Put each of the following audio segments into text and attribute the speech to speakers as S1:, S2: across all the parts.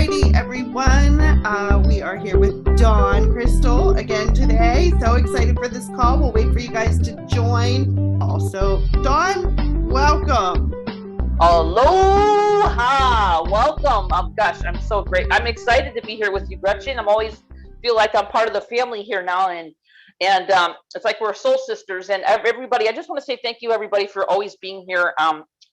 S1: righty, everyone. We are here with Dawn Crystal again today. So excited for this call. We'll wait for you guys to join. Also, Dawn, welcome.
S2: Aloha, welcome. Gosh, I'm so great. I'm excited to be here with you, Gretchen. I'm always feel like I'm part of the family here now, and it's like we're soul sisters. And everybody, I just want to say thank you, everybody, for always being here.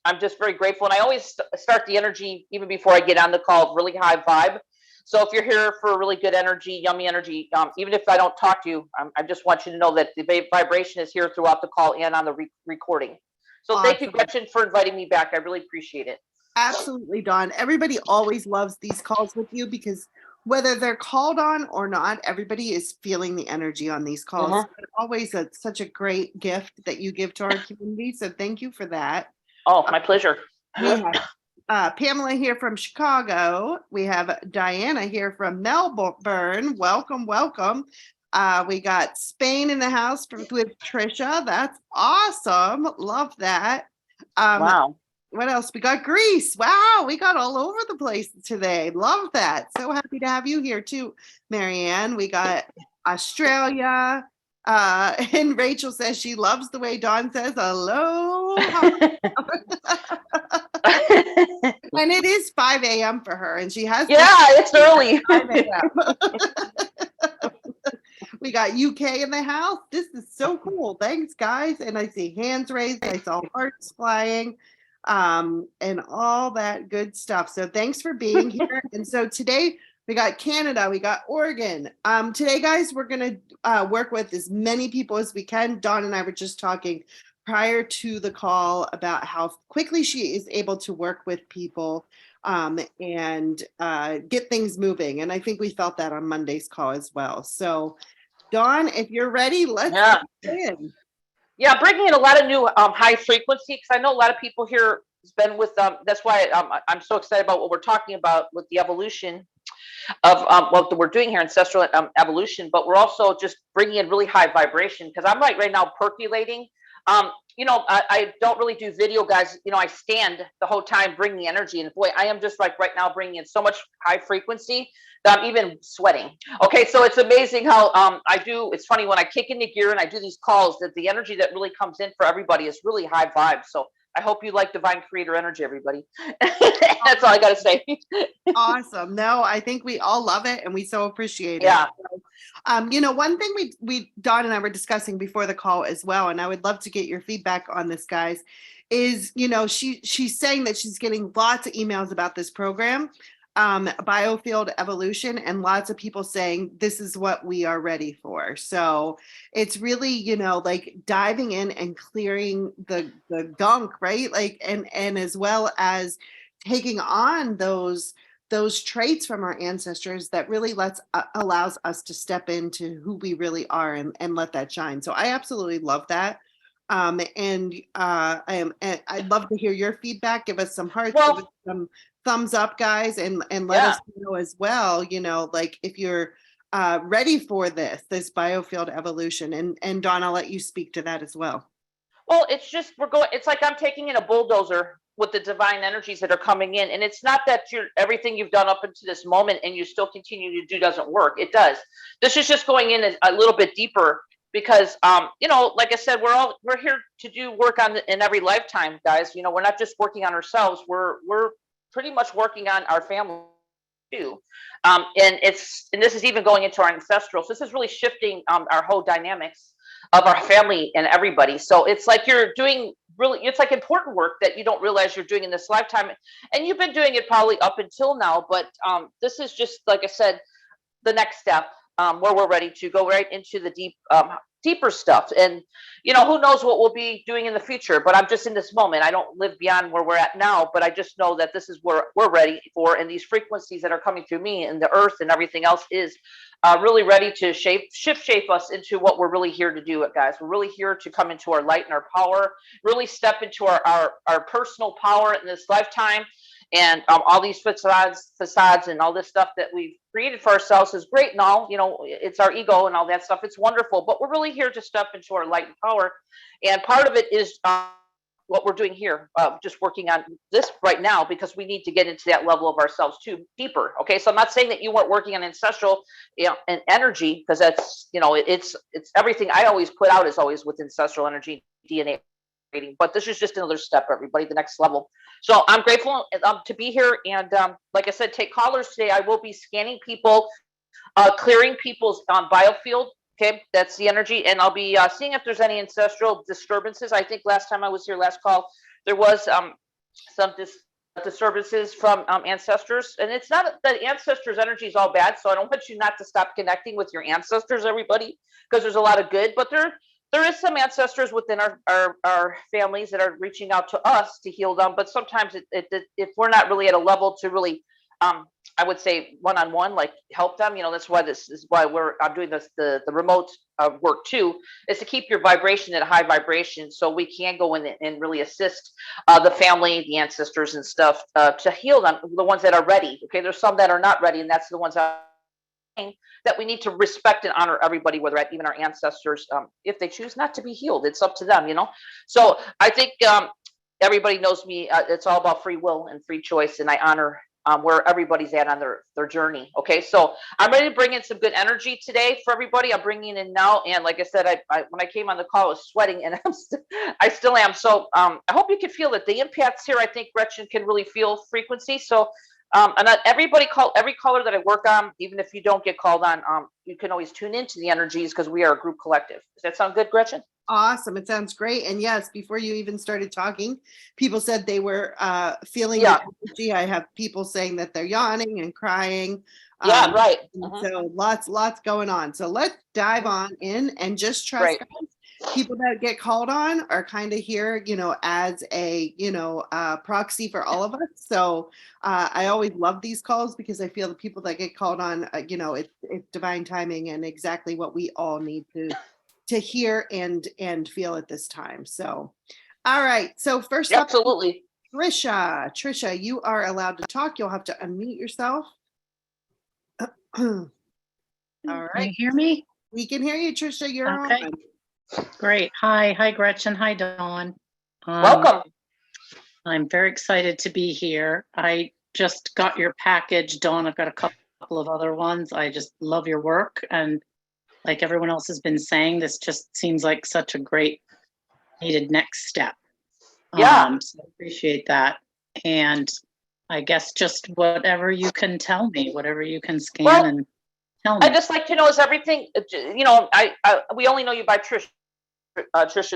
S2: I'm just very grateful, and I always start the energy even before I get on the call, really high vibe. So if you're here for really good energy, yummy energy, even if I don't talk to you, I just want you to know that the vibration is here throughout the call and on the recording. So
S1: Awesome.
S2: Thank you, Gretchen, for inviting me back. I really appreciate it.
S1: Absolutely, Dawn. Everybody always loves these calls with you because whether they're called on or not, everybody is feeling the energy on these calls.
S2: Mhm.
S1: Always such a great gift that you give to our community. So thank you for that.
S2: Oh, my pleasure.
S1: We have Pamela here from Chicago. We have Diana here from Melbourne. Welcome, welcome. We got Spain in the house with Trisha. That's awesome. Love that.
S2: Wow.
S1: What else? We got Greece. Wow, we got all over the place today. Love that. So happy to have you here too, Marianne. We got Australia. And Rachel says she loves the way Dawn says hello. And it is 5 a.m. for her, and she has
S2: it's early.
S1: 5 a.m. We got UK in the house. This is so cool. Thanks, guys. And I see hands raised. I saw hearts flying, and all that good stuff. So thanks for being here. And so today we got Canada, we got Oregon. Today, guys, we're gonna work with as many people as we can. Dawn and I were just talking prior to the call about how quickly she is able to work with people and get things moving. And I think we felt that on Monday's call as well. So Dawn, if you're ready, let's begin.
S2: Yeah, bringing in a lot of new high frequency, because I know a lot of people here has been with that's why I'm so excited about what we're talking about with the evolution of what we're doing here, ancestral evolution, but we're also just bringing in really high vibration, because I'm like right now percolating. I don't really do video, guys. I stand the whole time, bring the energy, and boy, I am just like right now bringing in so much high frequency that I'm even sweating. Okay, so it's amazing how it's funny when I kick into gear and I do these calls, that the energy that really comes in for everybody is really high vibe. So I hope you like divine creator energy, everybody. That's all I got to say.
S1: Awesome. No, I think we all love it and we so appreciate it.
S2: Yeah.
S1: One thing we Dawn and I were discussing before the call as well, and I would love to get your feedback on this, guys, is, she's saying that she's getting lots of emails about this program, Biofield Evolution, and lots of people saying this is what we are ready for. So it's really, like diving in and clearing the gunk, right? Like, and as well as taking on those traits from our ancestors that really allows us to step into who we really are and let that shine. So I absolutely love that. I'd love to hear your feedback. Give us some hearts, give us some thumbs up, guys, and let us know as well, like if you're ready for this Biofield Evolution. And Dawn, I'll let you speak to that as well.
S2: Well, it's like I'm taking in a bulldozer with the divine energies that are coming in. And it's not that everything you've done up until this moment and you still continue to do doesn't work. It does. This is just going in a little bit deeper because, like I said, we're here to do work in every lifetime, guys. We're not just working on ourselves. We're pretty much working on our family too. And this is even going into our ancestral. So this is really shifting our whole dynamics of our family and everybody. So it's like you're doing it's like important work that you don't realize you're doing in this lifetime. And you've been doing it probably up until now, but this is just, like I said, the next step where we're ready to go right into the deeper stuff. And, who knows what we'll be doing in the future, but I'm just in this moment. I don't live beyond where we're at now, but I just know that this is where we're ready for. And these frequencies that are coming through me and the earth and everything else is really ready to shape us into what we're really here to do it, guys. We're really here to come into our light and our power, really step into our personal power in this lifetime. And all these facades and all this stuff that we've created for ourselves is great and all, it's our ego and all that stuff. It's wonderful, but we're really here to step into our light and power. And part of it is what we're doing here, just working on this right now, because we need to get into that level of ourselves too deeper. Okay, so I'm not saying that you weren't working on ancestral, and energy, because that's, it's everything I always put out is always with ancestral energy, DNA reading, but this is just another step, everybody, the next level. So I'm grateful to be here, and like I said, take callers today. I will be scanning people, clearing people's Biofield. Okay, that's the energy, and I'll be seeing if there's any ancestral disturbances. I think last time I was here, last call, there was some disturbances from ancestors, and it's not that ancestors' energy is all bad. So I don't want you not to stop connecting with your ancestors, everybody, because there's a lot of good, but there is some ancestors within our families that are reaching out to us to heal them. But sometimes if we're not really at a level to really, I would say one-on-one, like help them, that's why I'm doing this, the remote work too, is to keep your vibration at a high vibration, so we can go in and really assist the family, the ancestors and stuff, to heal them, the ones that are ready. Okay, there's some that are not ready, and that's the ones that we need to respect and honor everybody where they're at, even our ancestors. If they choose not to be healed, it's up to them. So I think everybody knows me. It's all about free will and free choice, and I honor where everybody's at on their journey. Okay, so I'm ready to bring in some good energy today for everybody. I'm bringing in now, and like I said, I when I came on the call, I was sweating, and I still am. So I hope you can feel it. The impacts here, I think Gretchen can really feel frequency. So and not every caller that I work on, even if you don't get called on, you can always tune into the energies, because we are a group collective. Does that sound good, Gretchen?
S1: Awesome. It sounds great. And yes, before you even started talking, people said they were feeling
S2: Yeah.
S1: the energy. I have people saying that they're yawning and crying.
S2: Yeah, right.
S1: So lots going on. So let's dive on in and just trust,
S2: Right.
S1: guys. People that get called on are kind of here, as a, proxy for all of us. So I always love these calls, because I feel the people that get called on, it's divine timing and exactly what we all need to hear and feel at this time. So, all right. So first up,
S2: Absolutely.
S1: Trisha, you are allowed to talk. You'll have to unmute yourself. All right.
S3: Can you hear me?
S1: We can hear you, Trisha. You're
S3: Okay.
S1: on.
S3: Great. Hi, Gretchen. Hi, Dawn.
S2: Welcome.
S3: I'm very excited to be here. I just got your package, Dawn. I've got a couple of other ones. I just love your work, and like everyone else has been saying, this just seems like such a great needed next step.
S2: Yeah.
S3: So I appreciate that. And I guess just whatever you can tell me, whatever you can scan and tell me.
S2: I just like to know, is everything, we only know you by Trisha,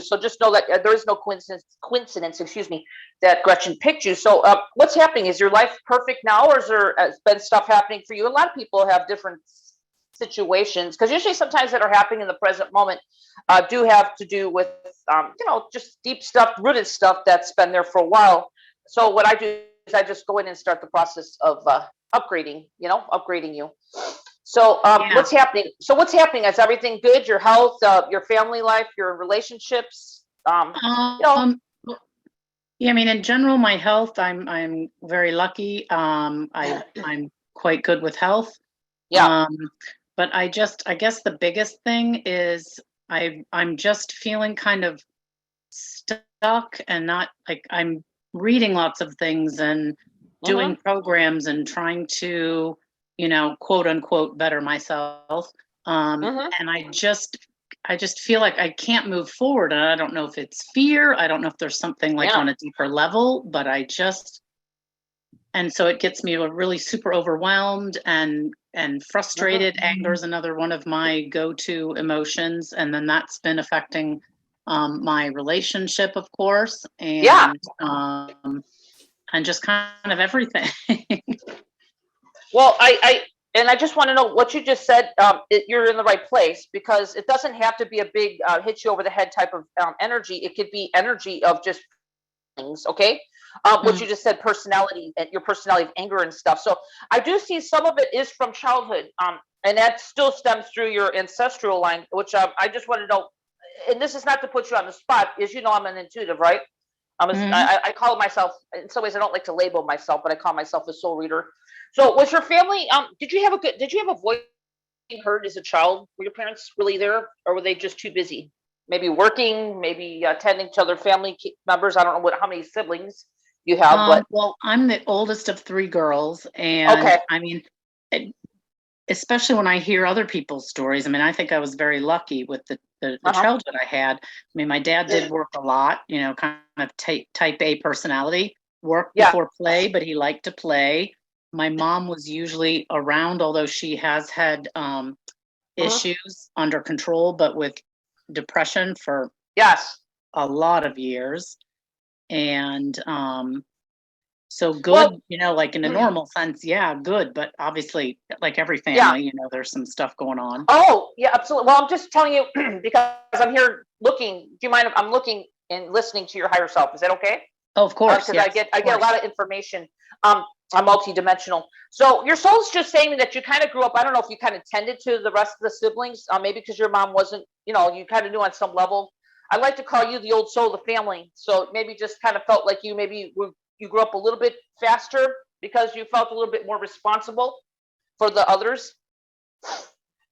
S2: so just know that there is no coincidence, excuse me, that Gretchen picked you. So what's happening? Is your life perfect now, or has been stuff happening for you? A lot of people have different situations, because usually sometimes that are happening in the present moment do have to do with just deep stuff, rooted stuff that's been there for a while. So what I do is I just go in and start the process of upgrading you. So what's happening? What's happening? Is everything good? Your health, your family life, your relationships?
S3: Yeah, I mean, in general, my health, I'm very lucky. I'm quite good with health.
S2: Yeah.
S3: But I guess the biggest thing is I'm just feeling kind of stuck, and not like I'm reading lots of things and doing programs and trying to, quote unquote, better myself. And I just feel like I can't move forward, and I don't know if it's fear. I don't know if there's something like on a deeper level, but and so it gets me really super overwhelmed and frustrated. Anger is another one of my go-to emotions, and then that's been affecting my relationship, of course, and just kind of everything.
S2: Well, I just want to know what you just said. You're in the right place, because it doesn't have to be a big hit you over the head type of energy. It could be energy of just things. Okay. What you just said, personality, and your personality of anger and stuff. So I do see some of it is from childhood, and that still stems through your ancestral line, which I just want to know. And this is not to put you on the spot, is I'm an intuitive, right? I call myself, in some ways I don't like to label myself, but I call myself a soul reader. So was your family, did you have a voice being heard as a child? Were your parents really there, or were they just too busy maybe working, maybe attending to other family members. I don't know how many siblings you have, but
S3: Well, I'm the oldest of three girls, and
S2: okay.
S3: I mean, especially when I hear other people's stories. I mean, I think I was very lucky with the childhood I had. I mean, my dad did work a lot, kind of type A personality, work before play, but he liked to play. My mom was usually around, although she has had issues under control, but with depression for a lot of years. And so good, like in a normal sense, good, but obviously, like every family, there's some stuff going on.
S2: Oh, yeah, absolutely. Well, I'm just telling you because I'm here looking. Do you mind if I'm looking and listening to your higher self? Is that okay?
S3: Oh, of course.
S2: Because I get a lot of information. I'm multidimensional. So your soul's just saying that you kind of grew up. I don't know if you kind of tended to the rest of the siblings, maybe because your mom wasn't, you kind of knew on some level. I like to call you the old soul of the family. So maybe just kind of felt like you grew up a little bit faster because you felt a little bit more responsible for the others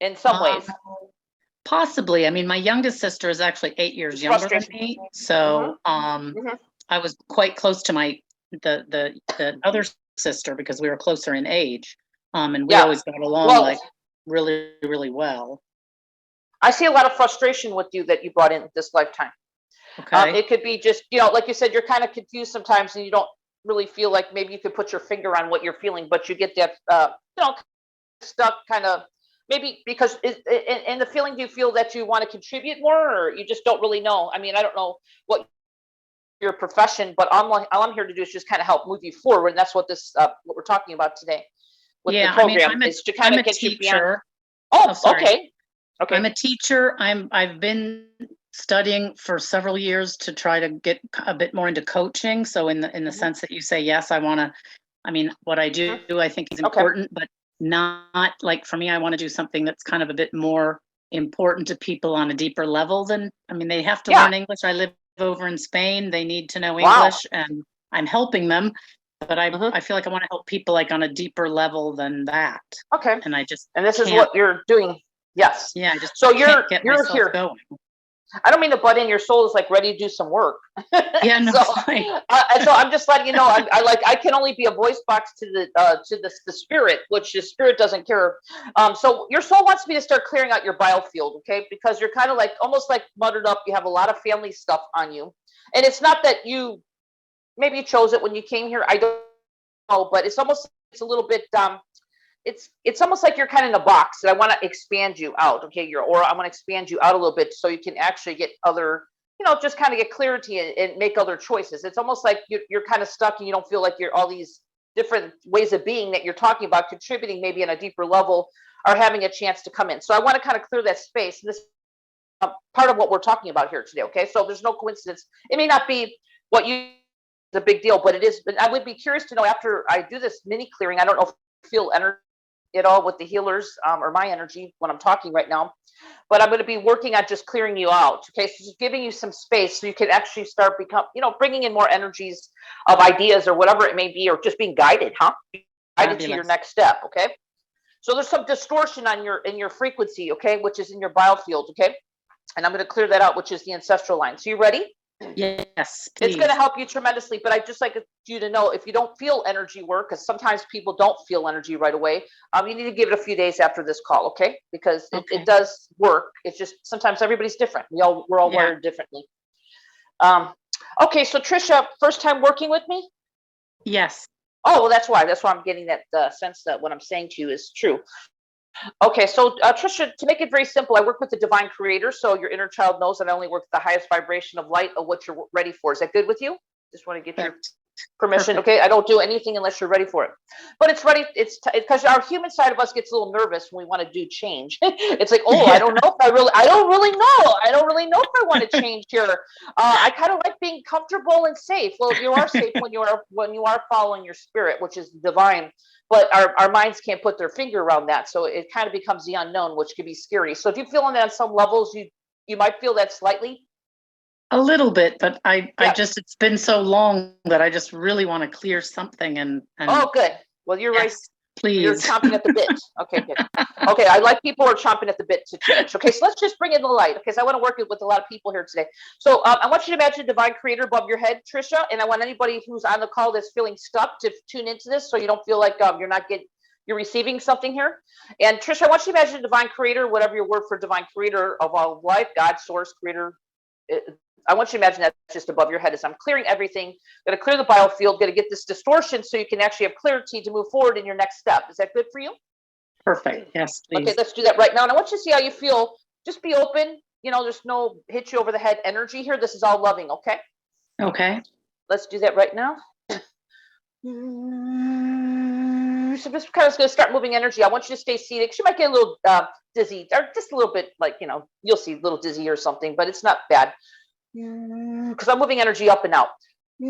S2: in some ways.
S3: Possibly. I mean, my youngest sister is actually 8 years younger than me. So I was quite close to the other sister because we were closer in age. And we always got along really, really well.
S2: I see a lot of frustration with you that you brought in this lifetime.
S3: Okay.
S2: It could be just, like you said, you're kind of confused sometimes and you don't really feel like maybe you could put your finger on what you're feeling, but you get that, stuck kind of maybe because in the feeling, do you feel that you want to contribute more or you just don't really know? I mean, I don't know what your profession, but all I'm here to do is just kind of help move you forward. And that's what what we're talking about today with the program is to kind of get you beyond. Oh, okay. Okay.
S3: I'm a teacher. I've been studying for several years to try to get a bit more into coaching. So in the sense that you say, yes, what I do, I think is important, but not like for me, I want to do something that's kind of a bit more important to people on a deeper level than, they have to learn English. I live over in Spain. They need to know English and I'm helping them, but I feel like I want to help people like on a deeper level than that.
S2: Okay.
S3: And
S2: this is what you're doing. Yes.
S3: Yeah.
S2: So you're here.
S3: Going.
S2: I don't mean to butt in. Your soul is like ready to do some work.
S3: Yeah, no.
S2: So I'm just letting you know. I can only be a voice box to the spirit, which the spirit doesn't care. So your soul wants me to start clearing out your biofield, okay? Because you're kind of like almost like muttered up. You have a lot of family stuff on you, and it's not that maybe you chose it when you came here. I don't know, but it's a little bit. It's almost like you're kind of in a box and I want to expand you out. Okay. Your aura, I want to expand you out a little bit so you can actually get other, just kind of get clarity and make other choices. It's almost like you're kind of stuck and you don't feel like you're all these different ways of being that you're talking about contributing maybe on a deeper level are having a chance to come in. So I want to kind of clear that space. This is part of what we're talking about here today. Okay. So there's no coincidence. It may not be what you a big deal, but it is. But I would be curious to know after I do this mini clearing, I don't know if you feel energy at all with the healers or my energy when I'm talking right now, but I'm going to be working on just clearing you out. Okay. So just giving you some space so you can actually start bringing in more energies of ideas or whatever it may be, or just being guided, guided to your next step. Okay. So there's some distortion in your frequency. Okay. Which is in your biofield. Okay. And I'm going to clear that out, which is the ancestral line. So you ready?
S3: Yes, please.
S2: It's going to help you tremendously, but I just like you to know if you don't feel energy work, because sometimes people don't feel energy right away, you need to give it a few days after this call, okay? Because it does work. It's just sometimes everybody's different. We're all wired differently. Okay, so Trisha, first time working with me?
S3: Yes.
S2: Oh, well, that's why I'm getting that sense that what I'm saying to you is true. Okay, so Trisha, to make it very simple, I work with the divine creator, so your inner child knows that I only work with the highest vibration of light of what you're ready for. Is that good with you? Just want to get your permission.
S3: Perfect.
S2: Okay, I don't do anything unless you're ready for it. But it's ready. It's because our human side of us gets a little nervous when we want to do change. It's like, I don't know if I don't really know if I want to change here. I kind of like being comfortable and safe. Well, you are safe when you are following your spirit, which is divine. But our minds can't put their finger around that. So it kind of becomes the unknown, which can be scary. So if you feel on that on some levels, you might feel that slightly.
S3: A little bit, but it's been so long that I just really want to clear something and
S2: oh, good. Well, you're
S3: yes.
S2: right. You're
S3: Please.
S2: chomping at the bit. Okay, good. Okay, I like people who are chomping at the bit to change. Okay, so let's just bring in the light. Okay, so I want to work with a lot of people here today. So I want you to imagine a divine creator above your head, Trisha, and I want anybody who's on the call that's feeling stuck to tune into this, so you don't feel like you're receiving something here. And Trisha, I want you to imagine a divine creator, whatever your word for divine creator of all life, God, source, creator. I want you to imagine that just above your head as I'm clearing everything. Going to clear the biofield, going to get this distortion so you can actually have clarity to move forward in your next step. Is that good for you?
S3: Perfect. Yes, please.
S2: Okay, let's do that right now. And I want you to see how you feel. Just be open. There's no hit you over the head energy here. This is all loving, okay?
S3: Okay.
S2: Let's do that right now. So just kind of going to start moving energy. I want you to stay seated. She might get a little dizzy, or just a little bit you'll see a little dizzy or something, but it's not bad. Because I'm moving energy up and out. So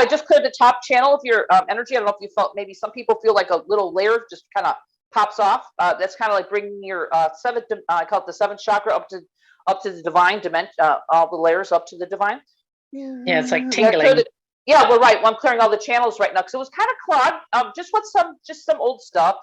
S2: I just cleared the top channel of your energy. I don't know if you felt, maybe some people feel like a little layer just kind of pops off. That's kind of like bringing your seventh, I call it the seventh chakra up to the divine dimension, all the layers up to the divine.
S3: Yeah, it's like tingling.
S2: Yeah, we're right. Well, I'm clearing all the channels right now because it was kind of clogged. Just with some old stuff.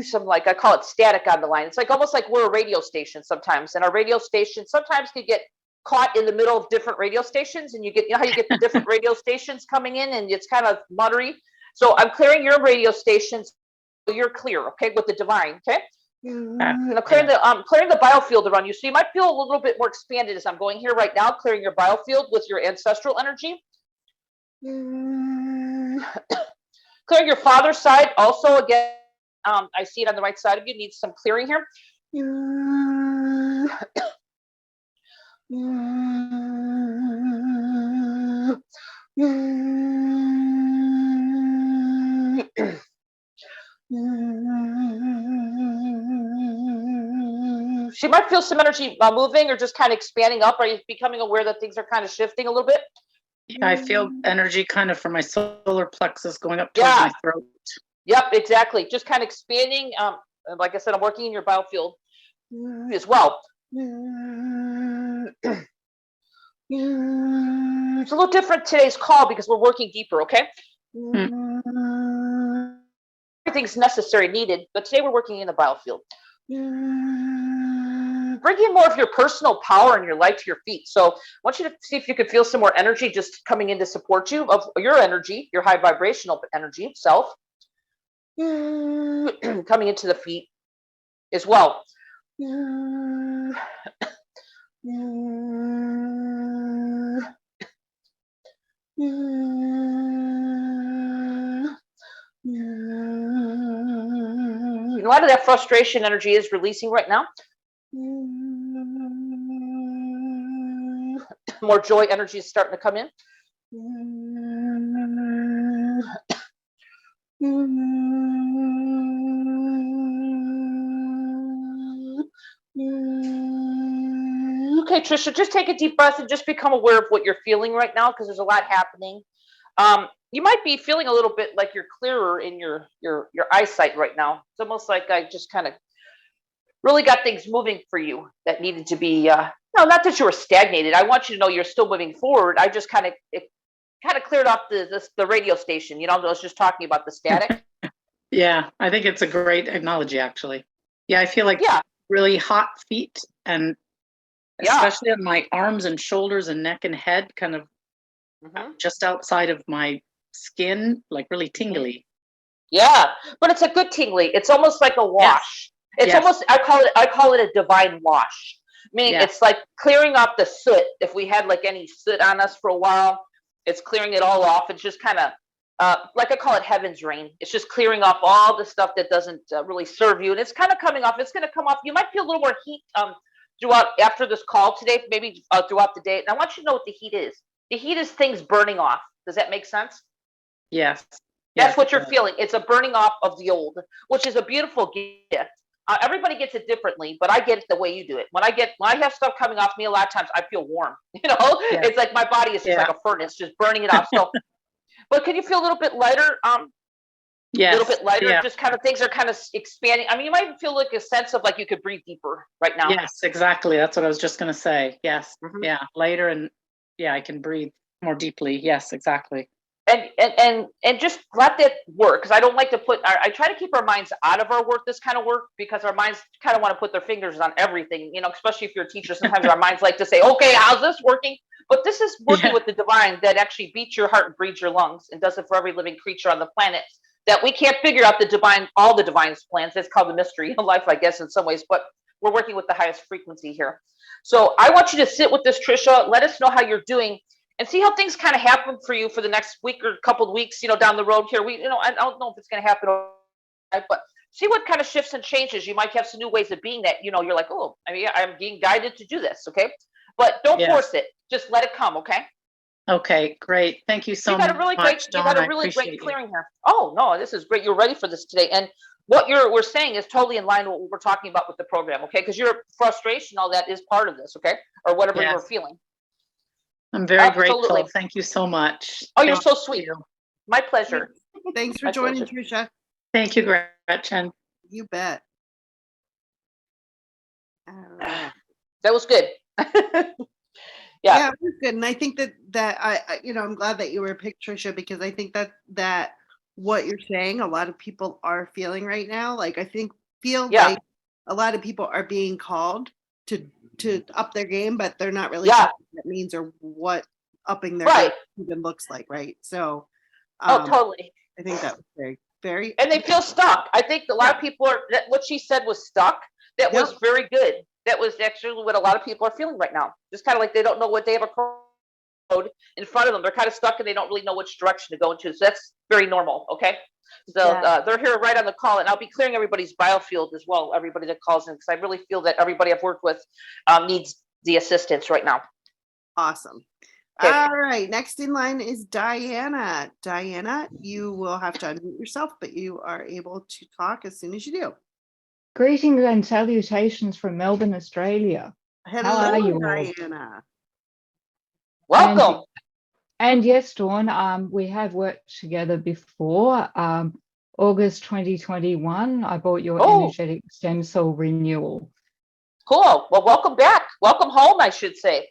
S2: Some, like, I call it static on the line. It's like almost like we're a radio station sometimes, and our radio station sometimes could get caught in the middle of different radio stations, and you know how you get the different radio stations coming in and it's kind of muddy. So I'm clearing your radio stations so you're clear, okay, with the divine, okay? And I'm clearing the biofield around you, so you might feel a little bit more expanded as I'm going here right now, clearing your biofield with your ancestral energy. Clearing your father's side also, again, I see it on the right side of you, needs some clearing here. She might feel some energy moving or just kind of expanding up. Are you becoming aware that things are kind of shifting a little bit?
S3: Yeah, I feel energy kind of from my solar plexus going up towards my throat.
S2: Yep, exactly. Just kind of expanding. Like I said, I'm working in your biofield as well. It's a little different today's call because we're working deeper, okay? Everything's necessary, needed, but today we're working in the biofield. Bring in more of your personal power and your light to your feet. So I want you to see if you could feel some more energy just coming in to support you, of your energy, your high vibrational energy itself. Coming into the feet as well. A lot of that frustration energy is releasing right now. More joy energy is starting to come in. Okay, Trisha, just take a deep breath and just become aware of what you're feeling right now, because there's a lot happening. You might be feeling a little bit like you're clearer in your eyesight right now. It's almost like I just kind of really got things moving for you that needed to be, no, not that you were stagnated. I want you to know you're still moving forward. I just kind of cleared off the radio station. I was just talking about the static.
S3: Yeah, I think it's a great analogy, actually. Yeah, I feel like really hot feet, and especially on my arms and shoulders and neck and head, kind of just outside of my skin, like really tingly.
S2: Yeah, but it's a good tingly. It's almost like a wash. It's almost, I call it a divine wash. Meaning it's like clearing off the soot. If we had like any soot on us for a while, it's clearing it all off. It's just kind of like I call it heaven's rain. It's just clearing off all the stuff that doesn't really serve you. And it's kind of coming off. It's going to come off. You might feel a little more heat throughout after this call today, maybe throughout the day. And I want you to know what the heat is. The heat is things burning off. Does that make sense?
S3: Yes.
S2: That's what you're feeling. It's a burning off of the old, which is a beautiful gift. Everybody gets it differently, but I get it the way you do it. When I have stuff coming off me, a lot of times I feel warm. It's like my body is just like a furnace, just burning it off. So, but can you feel a little bit lighter?
S3: Yes.
S2: A little bit lighter. Just kind of things are kind of expanding. I mean, you might even feel like a sense of like you could breathe deeper right now.
S3: Yes, exactly. That's what I was just going to say. Yes. Yeah. Lighter, and I can breathe more deeply. Yes, exactly.
S2: and just let that work, because I don't like to put I try to keep our minds out of our work, this kind of work, because our minds kind of want to put their fingers on everything, especially if you're a teacher. Sometimes our minds like to say, okay, how's this working? But this is working
S3: Yeah.
S2: with the divine that actually beats your heart and breathes your lungs and does it for every living creature on the planet, that we can't figure out all the divine's plans. That's called the mystery of life, I guess, in some ways, but we're working with the highest frequency here. So I want you to sit with this, Trisha. Let us know how you're doing and see how things kind of happen for you for the next week or couple of weeks, down the road here. I don't know if it's going to happen, but see what kind of shifts and changes. You might have some new ways of being that, you're like, oh, I'm being guided to do this. Okay. But don't
S3: Yes.
S2: force it. Just let it come. Okay.
S3: Okay, great. Thank you so
S2: You got a really
S3: much,
S2: great, you got
S3: Dawn.
S2: a really great
S3: appreciate you.
S2: clearing here. Oh no, this is great. You're ready for this today. And what we're saying is totally in line with what we're talking about with the program. Okay. Because your frustration, all that is part of this. Okay. Or whatever
S3: Yes.
S2: you're feeling.
S3: I'm very
S2: Absolutely.
S3: grateful. Thank you so much.
S2: Oh, you're
S3: Thank
S2: so sweet.
S3: you.
S2: My pleasure.
S1: Thanks for
S2: My
S1: joining,
S2: pleasure.
S1: Trisha.
S3: Thank you, Gretchen.
S1: You bet. All right.
S2: That was good.
S1: Yeah, it was good. And I think that I'm glad that you were picked, Trisha, because I think that what you're saying, a lot of people are feeling right now. Like feel
S2: Yeah.
S1: like a lot of people are being called to up their game, but they're not really
S2: Yeah.
S1: sure what that means or what upping their
S2: Right.
S1: game even looks like, right? So
S2: Oh, totally.
S1: I think that was very, very
S2: And they feel stuck. I think a lot of people what she said was stuck. That
S1: Yep.
S2: was very good. That was actually what a lot of people are feeling right now. Just kind of like they don't know what, they have a road in front of them. They're kind of stuck and they don't really know which direction to go into. So that's very normal. Okay. So
S1: Yeah.
S2: they're here right on the call, and I'll be clearing everybody's biofield as well. Everybody that calls in, because I really feel that everybody I've worked with needs the assistance right now.
S1: Awesome.
S2: Okay.
S1: All right. Next in line is Diana. Diana, you will have to unmute yourself, but you are able to talk as soon as you do.
S4: Greetings and salutations from Melbourne, Australia.
S1: Hello,
S4: How are you all?
S1: Diana.
S2: Welcome.
S4: And yes, Dawn, we have worked together before. August 2021, I bought your energetic stem cell renewal.
S2: Cool. Well, welcome back. Welcome home, I should say.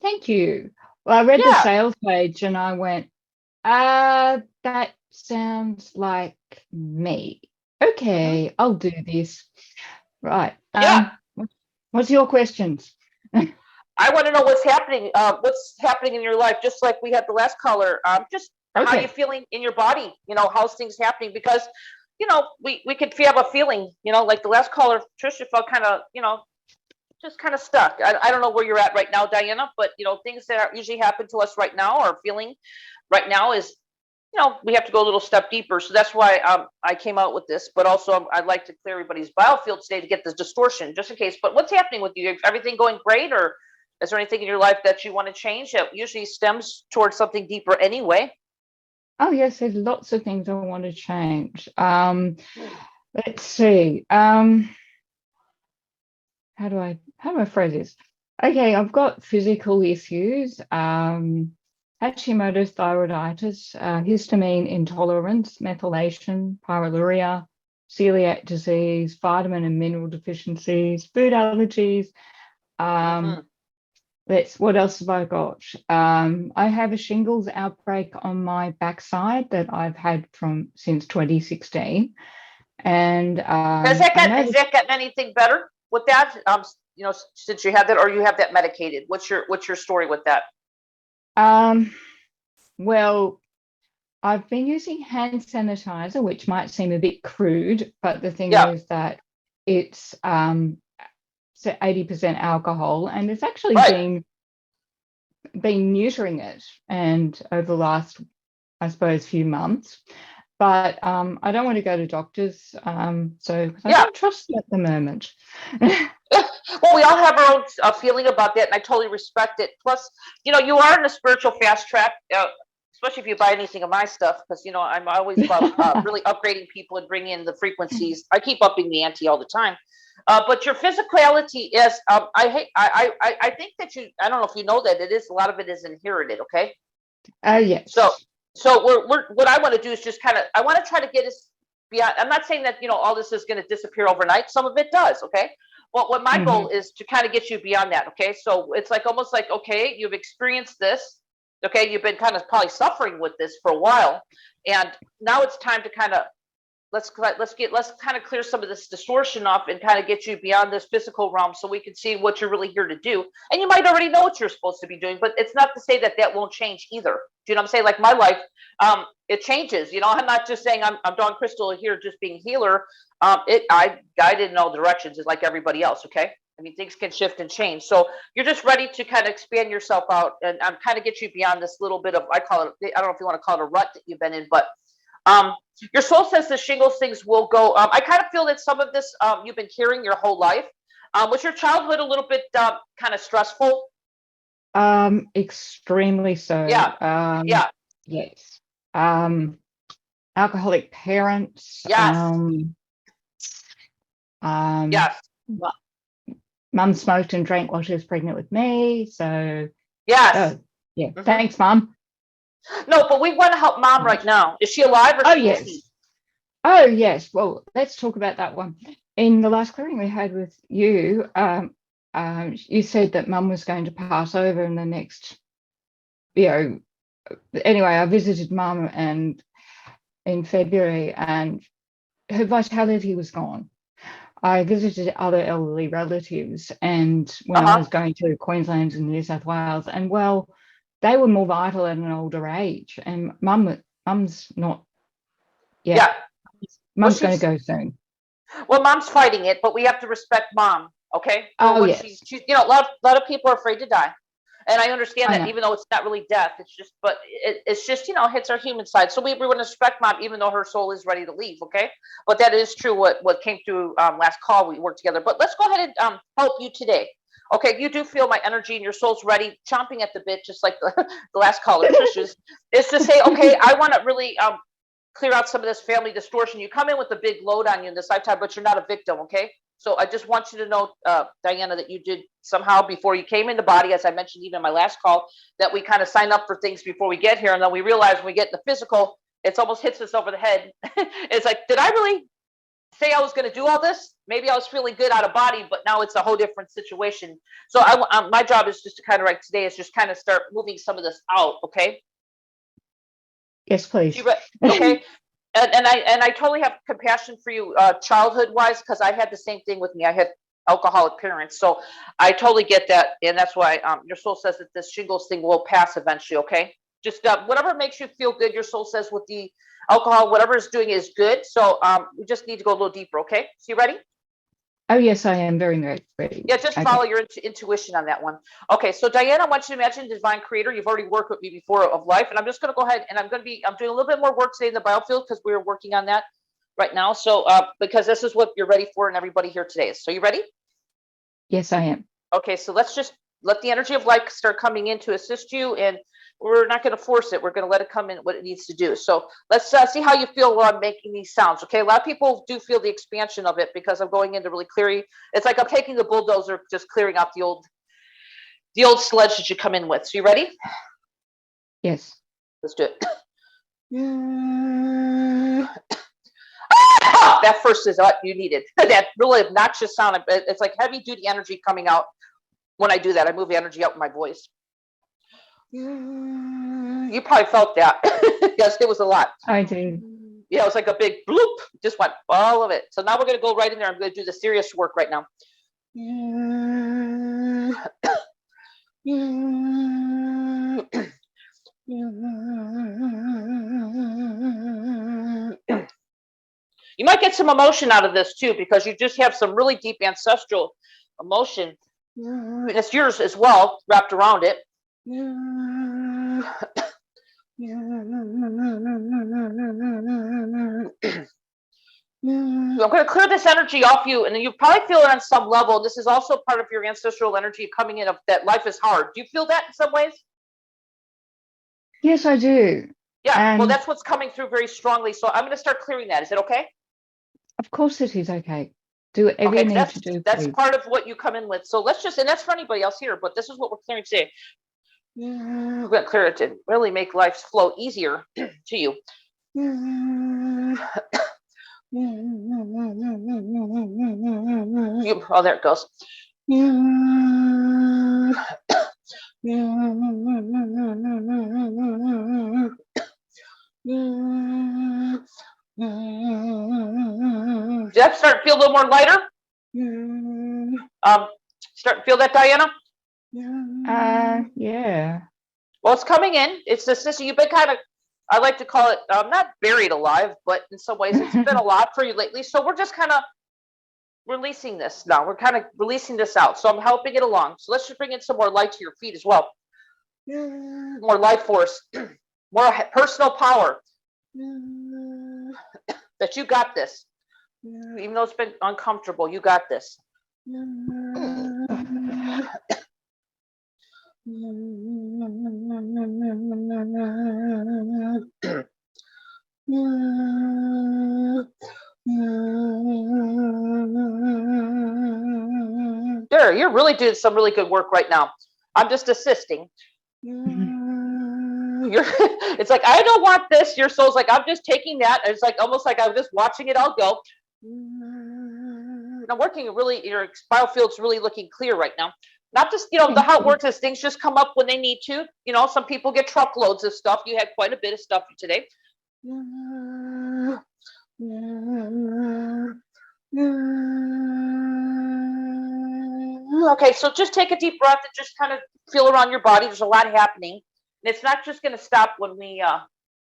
S4: Thank you. Well, I read the sales page and I went, that sounds like me. Okay, I'll do this. Right.
S2: Yeah.
S4: What's your questions?
S2: I want to know what's happening in your life, just like we had the last caller. Just how you feeling in your body, how's things happening, because we could have a feeling, like the last caller, Trisha, felt kind of, just kind of stuck. I don't know where you're at right now, Diana, but things that usually happen to us right now, or feeling right now is, we have to go a little step deeper. So that's why I came out with this, but also I'd like to clear everybody's biofield today to get this distortion, just in case. But what's happening with you? Is everything going great, or is there anything in your life that you want to change that usually stems towards something deeper anyway?
S4: Oh yes, there's lots of things I want to change. Let's see. How do I phrase this? Okay, I've got physical issues. Hashimoto's thyroiditis, histamine intolerance, methylation, pyroluria, celiac disease, vitamin and mineral deficiencies, food allergies. What else have I got? I have a shingles outbreak on my backside that I've had since 2016. And
S2: has that gotten anything better with that? Since you have that, or you have that medicated? What's your story with that?
S4: Well, I've been using hand sanitizer, which might seem a bit crude, but the thing is that it's 80% alcohol, and it's actually been neutering it, and over the last, I suppose, few months. But I don't want to go to doctors, so I don't trust them at the moment.
S2: Well, we all have our own feeling about that, and I totally respect it. Plus, you are in a spiritual fast track, especially if you buy anything of my stuff, because I'm always about really upgrading people and bringing in the frequencies. I keep upping the ante all the time. But your physicality is, I think that I don't know if you know that a lot of it is inherited. Okay.
S4: Yes.
S2: So what I want to do is just I want to try to get us beyond. I'm not saying that all this is going to disappear overnight. Some of it does. Okay. But what my goal is to kind of get you beyond that. Okay. So it's almost like, okay, you've experienced this. Okay, you've been kind of probably suffering with this for a while, and now it's time to kind of let's kind of clear some of this distortion off and kind of get you beyond this physical realm so we can see what you're really here to do. And you might already know what you're supposed to be doing, but it's not to say that that won't change either. Do you know what I'm saying? Like my life, it changes. You know, I'm not just saying I'm Dawn Crystal here just being healer. I guided in all directions, just like everybody else. Okay. I mean, things can shift and change. So you're just ready to kind of expand yourself out and kind of get you beyond this little bit of, I call it, I don't know if you want to call it a rut that you've been in, but your soul says the shingles things will go. I kind of feel that some of this you've been carrying your whole life. Was your childhood a little bit kind of stressful?
S4: Extremely so.
S2: Yeah. Yeah.
S4: Yes. Alcoholic parents.
S2: Yes. Yes.
S4: Mum smoked and drank while she was pregnant with me. So
S2: yes.
S4: Yeah. Thanks, Mum.
S2: No, but we want to help Mom right now. Is she alive or
S4: oh yes
S2: deceased?
S4: Oh yes. Well, let's talk about that one. In the last clearing we had with you, you said that Mum was going to pass over in the next, anyway, I visited Mum and in February and her vitality was gone. I visited other elderly relatives and when I was going to Queensland and New South Wales, and well, they were more vital at an older age, and Mum's not. Yeah. Mum's going to go soon.
S2: Well, Mom's fighting it, but we have to respect Mom. Okay.
S4: Yes.
S2: She's you know, a lot of people are afraid to die, and I understand that, even though it's not really death, it's just, but it's just, you know, hits our human side. So we want to respect Mom, even though her soul is ready to leave. Okay. But that is true. What came through last call, we worked together. But let's go ahead and help you today. Okay, you do feel my energy and your soul's ready, chomping at the bit, just like the last caller, Trish's, is to say, okay, I want to really clear out some of this family distortion. You come in with a big load on you in this lifetime, but you're not a victim, okay? So I just want you to know, Diana, that you did somehow before you came in the body, as I mentioned even in my last call, that we kind of sign up for things before we get here, and then we realize when we get in the physical, it almost hits us over the head. It's like, did I really say I was going to do all this? Maybe I was feeling good out of body, but now it's a whole different situation. So my job is just to kind of today is just kind of start moving some of this out, okay?
S4: Yes, please.
S2: Okay. And I totally have compassion for you childhood wise, because I had the same thing with me. I had alcoholic parents, so I totally get that, and that's why your soul says that this shingles thing will pass eventually. Okay, just whatever makes you feel good. Your soul says with the alcohol, whatever it's doing is good. So we just need to go a little deeper. Okay, so you ready?
S4: Oh yes, I am very ready.
S2: Yeah, just follow your intuition on that one. Okay, so Diana, I want you to imagine the divine creator. You've already worked with me before of life, and I'm just going to go ahead and I'm doing a little bit more work today in the biofield because we're working on that right now. So because this is what you're ready for, and everybody here today is. So you ready?
S4: Yes, I am.
S2: Okay, so let's just let the energy of light start coming in to assist you, and we're not going to force it. We're going to let it come in what it needs to do. So let's see how you feel while I'm making these sounds. Okay, a lot of people do feel the expansion of it because I'm going into really clearing. It's like I'm taking the bulldozer, just clearing out the old sludge that you come in with. So you ready?
S4: Yes.
S2: Let's do it. That first is what you needed. That really obnoxious sound. It's like heavy duty energy coming out. When I do that, I move the energy out in my voice. You probably felt that. Yes, it was a lot.
S4: I do.
S2: Yeah, it was like a big bloop. Just went all of it. So now we're going to go right in there. I'm going to do the serious work right now. You might get some emotion out of this too, because you just have some really deep ancestral emotion. And it's yours as well, wrapped around it. I'm going to clear this energy off you, and then you probably feel it on some level. This is also part of your ancestral energy coming in of that life is hard. Do you feel that in some ways?
S4: Yes, I do.
S2: Yeah, well, that's what's coming through very strongly. So I'm going to start clearing that. Is it okay?
S4: Of course it is okay. Do whatever you need to do.
S2: That's part of what you come in with. So let's just, and that's for anybody else here, but this is what we're clearing today. We're going to clear it to really make life's flow easier to you. Oh, there it goes. Jeff, start to feel a little more lighter. Start to feel that, Diana?
S4: Yeah.
S2: Well, it's coming in. It's the system. You've been kind of, I like to call it, not buried alive, but in some ways it's been a lot for you lately. So we're just kind of releasing this now. We're kind of releasing this out. So I'm helping it along. So let's just bring in some more light to your feet as well. More life force, more personal power. That you got this. Even though it's been uncomfortable, you got this. There, you're really doing some really good work right now. I'm just assisting. It's like, I don't want this. Your soul's like, I'm just taking that. It's like almost like I'm just watching it all go. I'm working really, your biofield's really looking clear right now. Not just, the how it works is things just come up when they need to. Some people get truckloads of stuff. You had quite a bit of stuff today. Okay, so just take a deep breath and just kind of feel around your body. There's a lot happening. And it's not just going to stop when we,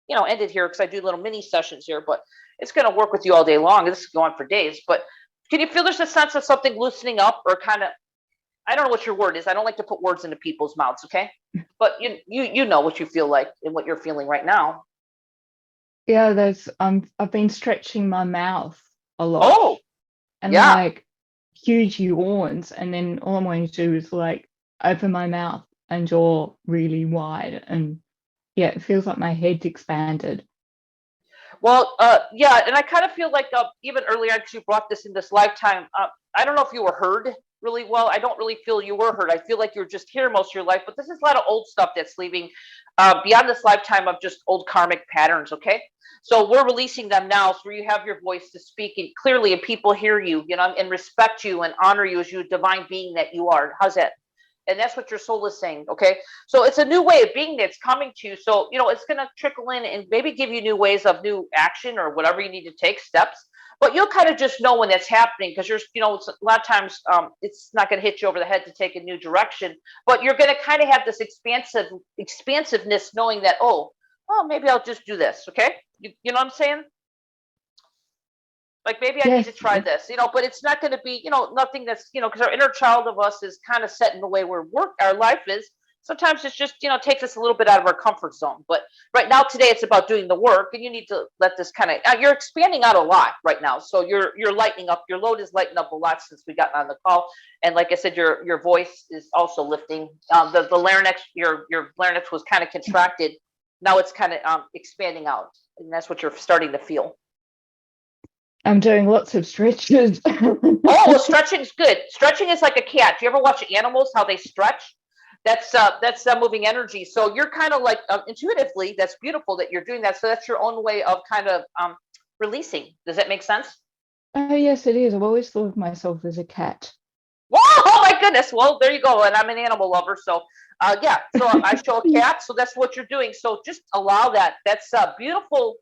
S2: end it here, because I do little mini sessions here, but it's going to work with you all day long. This is going for days. But can you feel there's a sense of something loosening up, or kind of, I don't know what your word is. I don't like to put words into people's mouths, okay? But you know what you feel like and what you're feeling right now.
S4: Yeah, I've been stretching my mouth a lot.
S2: Oh,
S4: and
S2: yeah.
S4: like huge yawns, and then all I'm going to do is like open my mouth and jaw really wide, and yeah, it feels like my head's expanded.
S2: Well, yeah, and I kind of feel like even earlier, because you brought this in this lifetime, I don't know if you were heard really well. I don't really feel you were heard. I feel like you're just here most of your life, but this is a lot of old stuff that's leaving beyond this lifetime of just old karmic patterns, okay? So we're releasing them now, so you have your voice to speak and clearly, and people hear you, and respect you and honor you as you divine being that you are. How's that? And that's what your soul is saying, okay? So it's a new way of being that's coming to you. So, it's going to trickle in and maybe give you new ways of new action or whatever you need to take steps. But you'll kind of just know when that's happening, because it's a lot of times it's not going to hit you over the head to take a new direction. But you're going to kind of have this expansiveness, knowing that, maybe I'll just do this, okay? You know what I'm saying? Like, maybe I need to try this, but it's not going to be, nothing that's, because our inner child of us is kind of set in the way our life is. Sometimes it's just, takes us a little bit out of our comfort zone. But right now, today, it's about doing the work, and you need to let this kind of, you're expanding out a lot right now. So you're lightening up, your load is lightening up a lot since we got on the call. And like I said, your voice is also lifting. The larynx, your larynx was kind of contracted. Now it's kind of expanding out, and that's what you're starting to feel.
S4: I'm doing lots of stretches.
S2: Well, stretching's good. Stretching is like a cat. Do you ever watch animals, how they stretch? That's moving energy. So you're kind of like intuitively, that's beautiful that you're doing that. So that's your own way of kind of releasing. Does that make sense?
S4: Oh, yes, it is. I've always thought of myself as a cat.
S2: Whoa, oh my goodness. Well, there you go. And I'm an animal lover. So yeah, so I show a cat. So that's what you're doing. So just allow that. That's a beautiful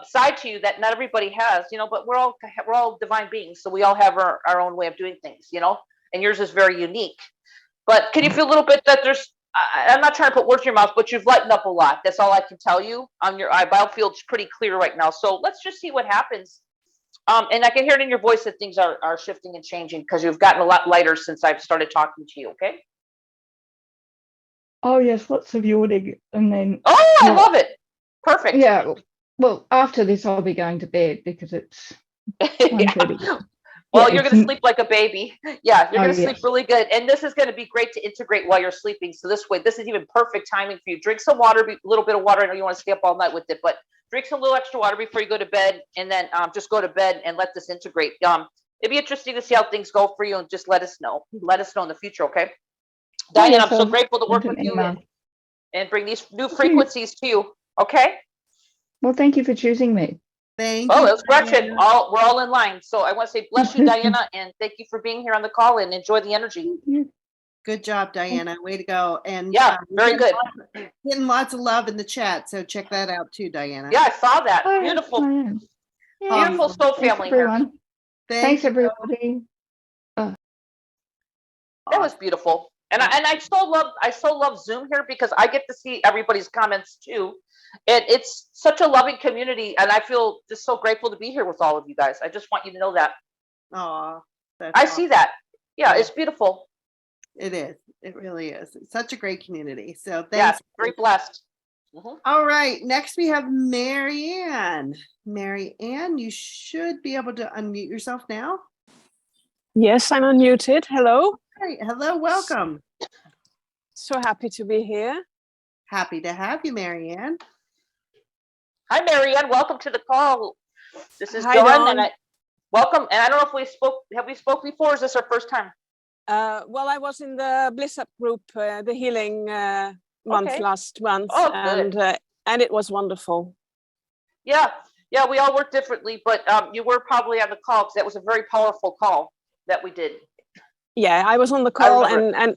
S2: side to you that not everybody has, but we're all divine beings. So we all have our own way of doing things, and yours is very unique. But can you feel a little bit that I'm not trying to put words in your mouth, but you've lightened up a lot. That's all I can tell you. On your biofield's pretty clear right now. So let's just see what happens. And I can hear it in your voice that things are shifting and changing, because you've gotten a lot lighter since I've started talking to you. Okay.
S4: Oh yes, lots of yawning, and then.
S2: Oh, I love it. Perfect.
S4: Yeah. Well, after this, I'll be going to bed because it's 1:30.
S2: Well, you're going to sleep like a baby. Yeah, you're going to sleep
S4: yes.
S2: really good. And this is going to be great to integrate while you're sleeping. So this is even perfect timing for you. Drink some water, a little bit of water. I know you want to stay up all night with it, but drink some little extra water before you go to bed, and then just go to bed and let this integrate. It'd be interesting to see how things go for you, and just let us know. Let us know in the future, okay? Diane, I'm so grateful to work with you and bring these new frequencies to you, okay?
S4: Well, thank you for choosing me.
S1: Thank you.
S2: Oh, it's Gretchen. We're all in line. So I want to say bless you, Diana, and thank you for being here on the call, and enjoy the energy.
S1: Good job, Diana. Way to go. And
S2: Yeah, very good.
S1: Getting lots of love in the chat. So check that out too, Diana.
S2: Yeah, I saw that.
S4: Oh,
S2: Beautiful,
S4: excellent.
S2: beautiful soul
S4: Thanks,
S2: family here.
S4: everyone.
S1: Thank
S4: Thanks,
S1: you.
S4: everybody.
S2: That was beautiful. And I so love Zoom here because I get to see everybody's comments too. It's such a loving community, and I feel just so grateful to be here with all of you guys. I just want you to know that.
S1: Aw,
S2: I see that. Yeah,
S1: Yeah.
S2: it's beautiful.
S1: It is. It really is. It's such a great community. So
S2: Yeah,
S1: thanks.
S2: very blessed. Mhm.
S1: All right. Next we have Marianne. Marianne, you should be able to unmute yourself now.
S5: Yes, I'm unmuted. Hello.
S1: Great. Hello. Welcome.
S5: So happy to be here.
S1: Happy to have you, Marianne.
S2: Hi, Marianne. Welcome to the call. This is
S5: Hi,
S2: Dawn,
S5: Dawn.
S2: and welcome. And I don't know if we spoke. Have we spoke before? Or is this our first time?
S5: Well, I was in the Bliss Up group, the healing month
S2: Okay.
S5: last month,
S2: Oh, good.
S5: and it was wonderful.
S2: Yeah, we all work differently, but you were probably on the call because that was a very powerful call that we did.
S5: Yeah, I was on the call,
S2: remember.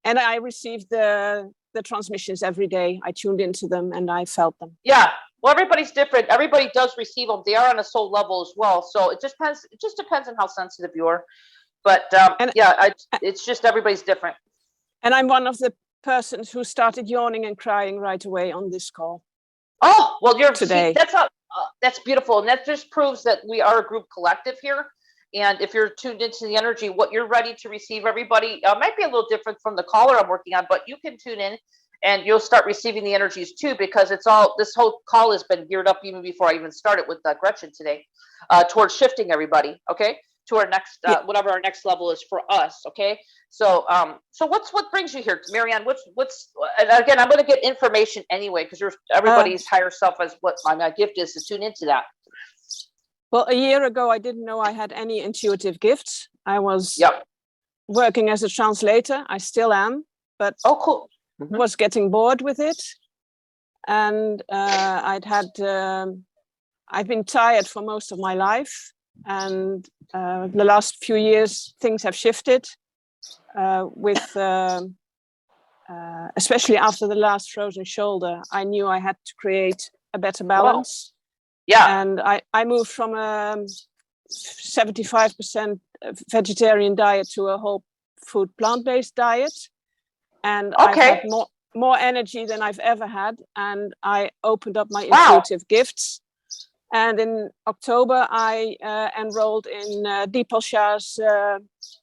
S5: and I received the transmissions every day. I tuned into them and I felt them.
S2: Yeah, well, everybody's different. Everybody does receive them. They are on a soul level as well. So it just depends. It just depends on how sensitive you are. But it's just everybody's different.
S5: And I'm one of the persons who started yawning and crying right away on this call.
S2: Oh, well,
S5: Today.
S2: That's beautiful, and that just proves that we are a group collective here. And if you're tuned into the energy, what you're ready to receive, everybody might be a little different from the caller I'm working on, but you can tune in and you'll start receiving the energies too, because this whole call has been geared up even before I even started with Gretchen today, towards shifting everybody, okay, to our next, whatever our next level is for us, okay. So, what brings you here, Marianne? And again, I'm going to get information anyway, because everybody's higher self as what my gift is to tune into that.
S5: Well, a year ago, I didn't know I had any intuitive gifts. I was working as a translator. I still am, but
S2: cool.
S5: Was getting bored with it. And I've been tired for most of my life. And the last few years, things have shifted especially after the last frozen shoulder. I knew I had to create a better balance.
S2: Wow. Yeah.
S5: And I moved from a 75% vegetarian diet to a whole food plant-based diet. And I've had more energy than I've ever had. And I opened up my intuitive gifts. And in October, I enrolled in Deepal Shah's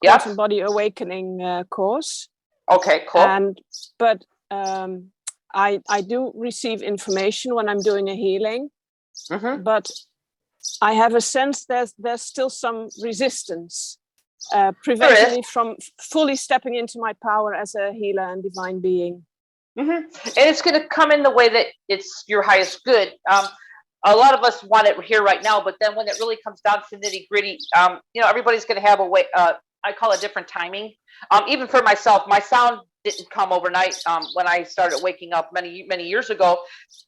S5: Quantum Body Awakening course.
S2: Okay, cool.
S5: But I do receive information when I'm doing a healing. Mm-hmm. But I have a sense there's still some resistance preventing me from fully stepping into my power as a healer and divine being.
S2: Mm-hmm. And it's going to come in the way that it's your highest good. A lot of us want it here right now, but then when it really comes down to nitty gritty, everybody's going to have a way. I call it different timing. Even for myself, my sound didn't come overnight. When I started waking up many years ago,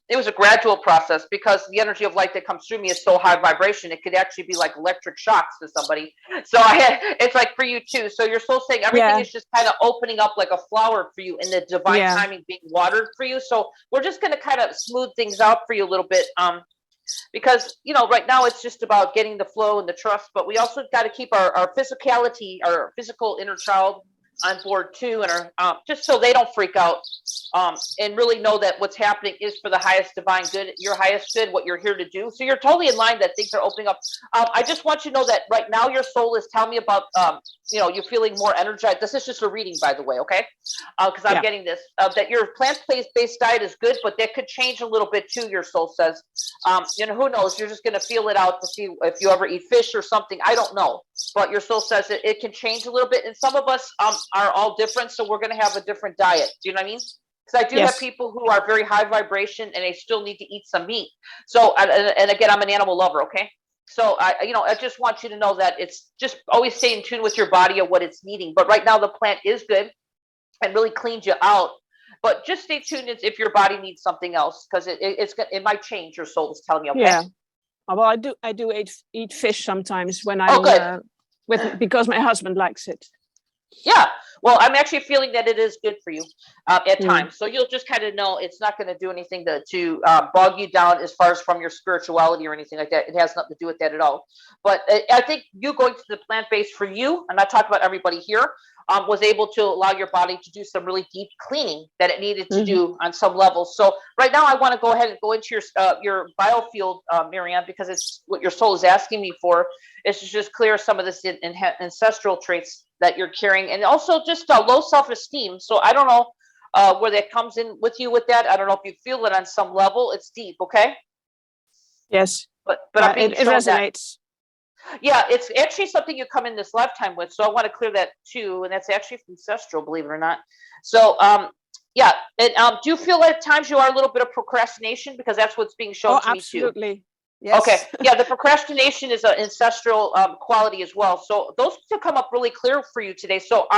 S2: it was a gradual process because the energy of light that comes through me is so high vibration. It could actually be like electric shocks to somebody. So it's like for you too. So your soul's saying everything is just kind of opening up like a flower for you, and the divine timing being watered for you. So we're just going to kind of smooth things out for you a little bit. Because right now it's just about getting the flow and the trust, but we also got to keep our physicality, our physical inner child on board too, and our just so they don't freak out, and really know that what's happening is for the highest divine good, your highest good, what you're here to do. So you're totally in line that things are opening up. I just want you to know that right now your soul is telling me about you're feeling more energized. This is just a reading, by the way, okay? Because I'm getting this that your plant-based diet is good, but that could change a little bit too. Your soul says, who knows? You're just going to feel it out to see if you ever eat fish or something. I don't know, but your soul says it can change a little bit, and some of us are all different, so we're going to have a different diet. Do you know what I mean? Because I do have people who are very high vibration and they still need to eat some meat. So, and again, I'm an animal lover. Okay. So I just want you to know that it's just always stay in tune with your body and what it's needing. But right now the plant is good and really cleans you out. But just stay tuned if your body needs something else, because it might change. Your soul is telling you. Okay.
S5: Yeah. Well, I do eat fish sometimes when I'm because my husband likes it.
S2: Yeah. Well, I'm actually feeling that it is good for you at times. So you'll just kind of know it's not going to do anything to bog you down as far as from your spirituality or anything like that. It has nothing to do with that at all. But I think you going to the plant-based for you, and I talk about everybody here, was able to allow your body to do some really deep cleaning that it needed to do on some levels. So right now I want to go ahead and go into your biofield, Marianne, because it's what your soul is asking me for, is to just clear some of this ancestral traits that you're carrying, and also just low self-esteem. So I don't know where that comes in with you with that. I don't know if you feel it on some level. It's deep, okay?
S5: Yes.
S2: But I'm being
S5: it resonates.
S2: Yeah, it's actually something you come in this lifetime with. So I want to clear that too, and that's actually from ancestral, believe it or not. So yeah, and do you feel at times you are a little bit of procrastination, because that's what's being shown to me too?
S5: Absolutely. Yes.
S2: Okay, yeah, the procrastination is an ancestral quality as well. So those two come up really clear for you today. So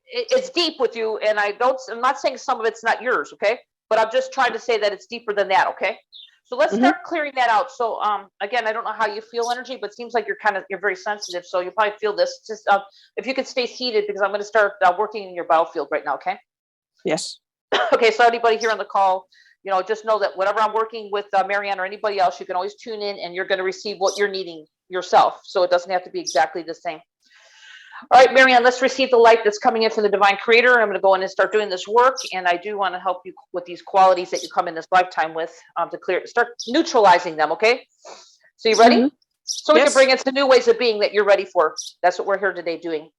S2: it's deep with you, and I'm not saying some of it's not yours, okay? But I'm just trying to say that it's deeper than that, okay? So let's start clearing that out. So again, I don't know how you feel energy, but it seems like you're very sensitive. So you'll probably feel this. Just if you could stay seated, because I'm going to start working in your biofield right now, okay?
S5: Yes.
S2: Okay, so anybody here on the call, just know that whenever I'm working with Marianne or anybody else, you can always tune in and you're going to receive what you're needing yourself. So it doesn't have to be exactly the same. All right, Marianne, let's receive the light that's coming in from the divine creator. I'm going to go in and start doing this work. And I do want to help you with these qualities that you come in this lifetime with to start neutralizing them. Okay. So you ready? So we can bring in some new ways of being that you're ready for. That's what we're here today doing.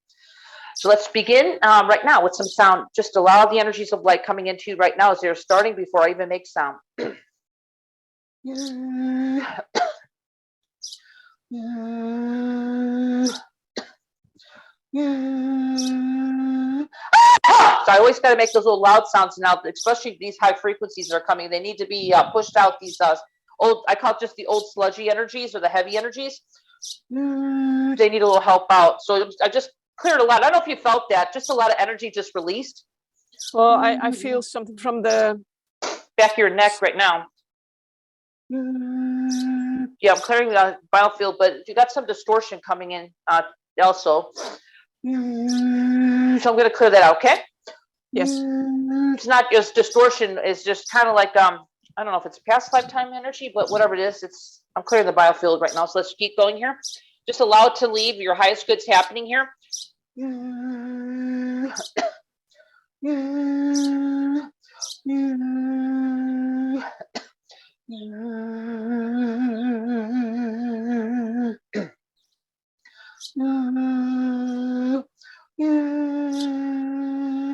S2: So let's begin right now with some sound. Just allow the energies of light coming into you right now as they're starting before I even make sound. So I always got to make those little loud sounds now, especially these high frequencies that are coming. They need to be pushed out. These old, I call it just the old sludgy energies or the heavy energies. They need a little help out. So I just cleared a lot. I don't know if you felt that. Just a lot of energy just released.
S5: Well, I feel something from the
S2: back of your neck right now. Yeah, I'm clearing the biofield, but you got some distortion coming in also. So I'm going to clear that out, okay?
S5: Yes.
S2: It's not just distortion. It's just kind of like, I don't know if it's past lifetime energy, but whatever it is, I'm clearing the biofield right now. So let's keep going here. Just allow it to leave. Your highest good's happening here.